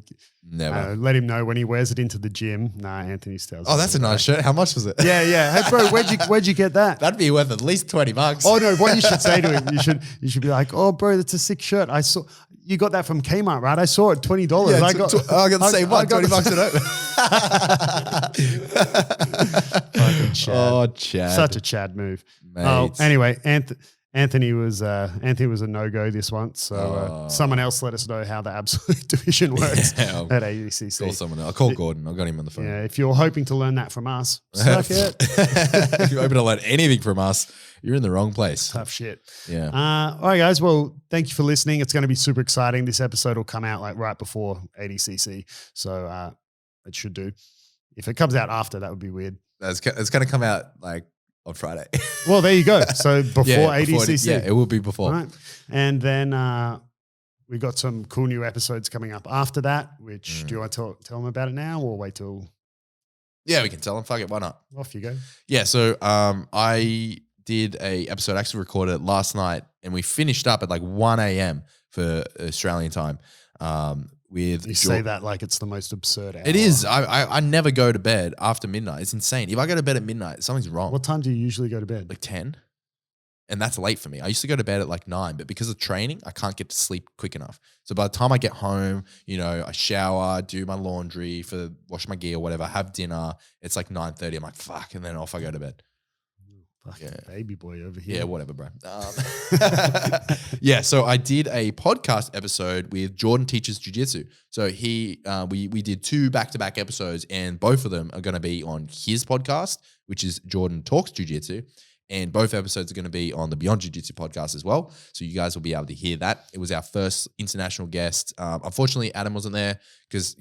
never let him know when he wears it into the gym. Nah, Anthony tells. Oh, that's a nice shirt. How much was it? Yeah. Hey, bro, where'd you get that? That'd be worth at least $20. Oh no, what you should say to him, you should be like, oh, bro, that's a sick shirt. I saw you got that from Kmart, right? I saw it $20. Yeah, I got the same one. $20 it over. Fucking Chad. Oh, Chad. Such a Chad move. Mate. Oh, anyway, Anthony was a no-go this once, so someone else let us know how the absolute division works at ADCC. Call someone else. I'll call Gordon. I've got him on the phone. Yeah, if you're hoping to learn that from us, suck it. If you're hoping to learn anything from us, you're in the wrong place. Tough shit. Yeah. All right, guys. Well, thank you for listening. It's going to be super exciting. This episode will come out like right before ADCC, so it should do. If it comes out after, that would be weird. It's going to come out like on Friday. Well, there you go. So before ADCC. It will be before. Right. And then we got some cool new episodes coming up after that, which do you want to tell them about it now or wait till? Yeah, we can tell them. Fuck it. Why not? Off you go. Yeah. So I did a episode, actually recorded it last night, and we finished up at like 1 a.m. for Australian time. You say that like it's the most absurd hour. It is. I never go to bed after midnight. It's insane. If I go to bed at midnight, something's wrong. What time do you usually go to bed? Like 10. And that's late for me. I used to go to bed at like 9, but because of training, I can't get to sleep quick enough. So by the time I get home, I shower, do my laundry, wash my gear, whatever, have dinner. It's like 9:30. I'm like, fuck. And then off I go to bed. Fucking baby boy over here. Yeah, whatever, bro. Yeah, so I did a podcast episode with Jordan Teaches Jiu Jitsu. So we did 2 back-to-back episodes, and both of them are going to be on his podcast, which is Jordan Talks Jiu Jitsu. And both episodes are going to be on the Beyond Jiu Jitsu podcast as well. So you guys will be able to hear that. It was our first international guest. Unfortunately, Adam wasn't there because,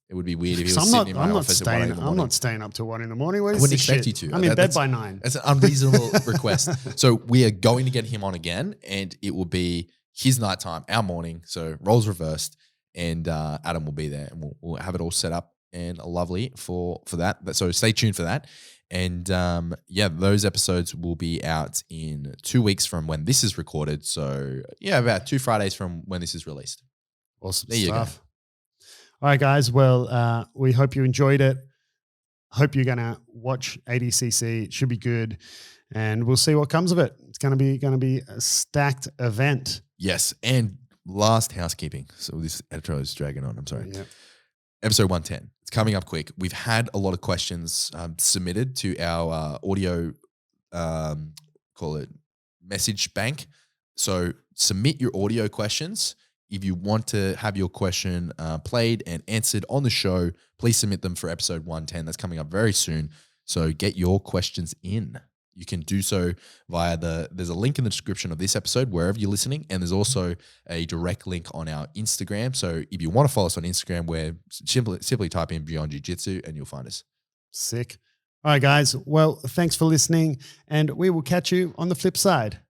It would be weird if he So was sitting in my office at 1 a.m. I'm not staying up till 1 in the morning. What I is wouldn't this expect shit? you to. I'm in bed That's- by 9. That's an unreasonable request. So we are going to get him on again, and it will be his nighttime, our morning. So roles reversed, and Adam will be there, and we'll have it all set up and lovely for that. So stay tuned for that. And yeah, those episodes will be out in 2 weeks from when this is recorded. So yeah, about 2 Fridays from when this is released. Awesome There you stuff. All right, guys. Well, we hope you enjoyed it. Hope you're gonna watch ADCC. It should be good, and we'll see what comes of it. It's gonna be a stacked event. Yes, and last housekeeping. So this editorial is dragging on. I'm sorry. Yep. Episode 110. It's coming up quick. We've had a lot of questions submitted to our audio, call it message bank. So submit your audio questions. If you want to have your question played and answered on the show, please submit them for episode 110. That's coming up very soon. So get your questions in. You can do so via there's a link in the description of this episode, wherever you're listening. And there's also a direct link on our Instagram. So if you want to follow us on Instagram, where simply type in Beyond Jiu Jitsu and you'll find us. Sick. All right, guys. Well, thanks for listening, and we will catch you on the flip side.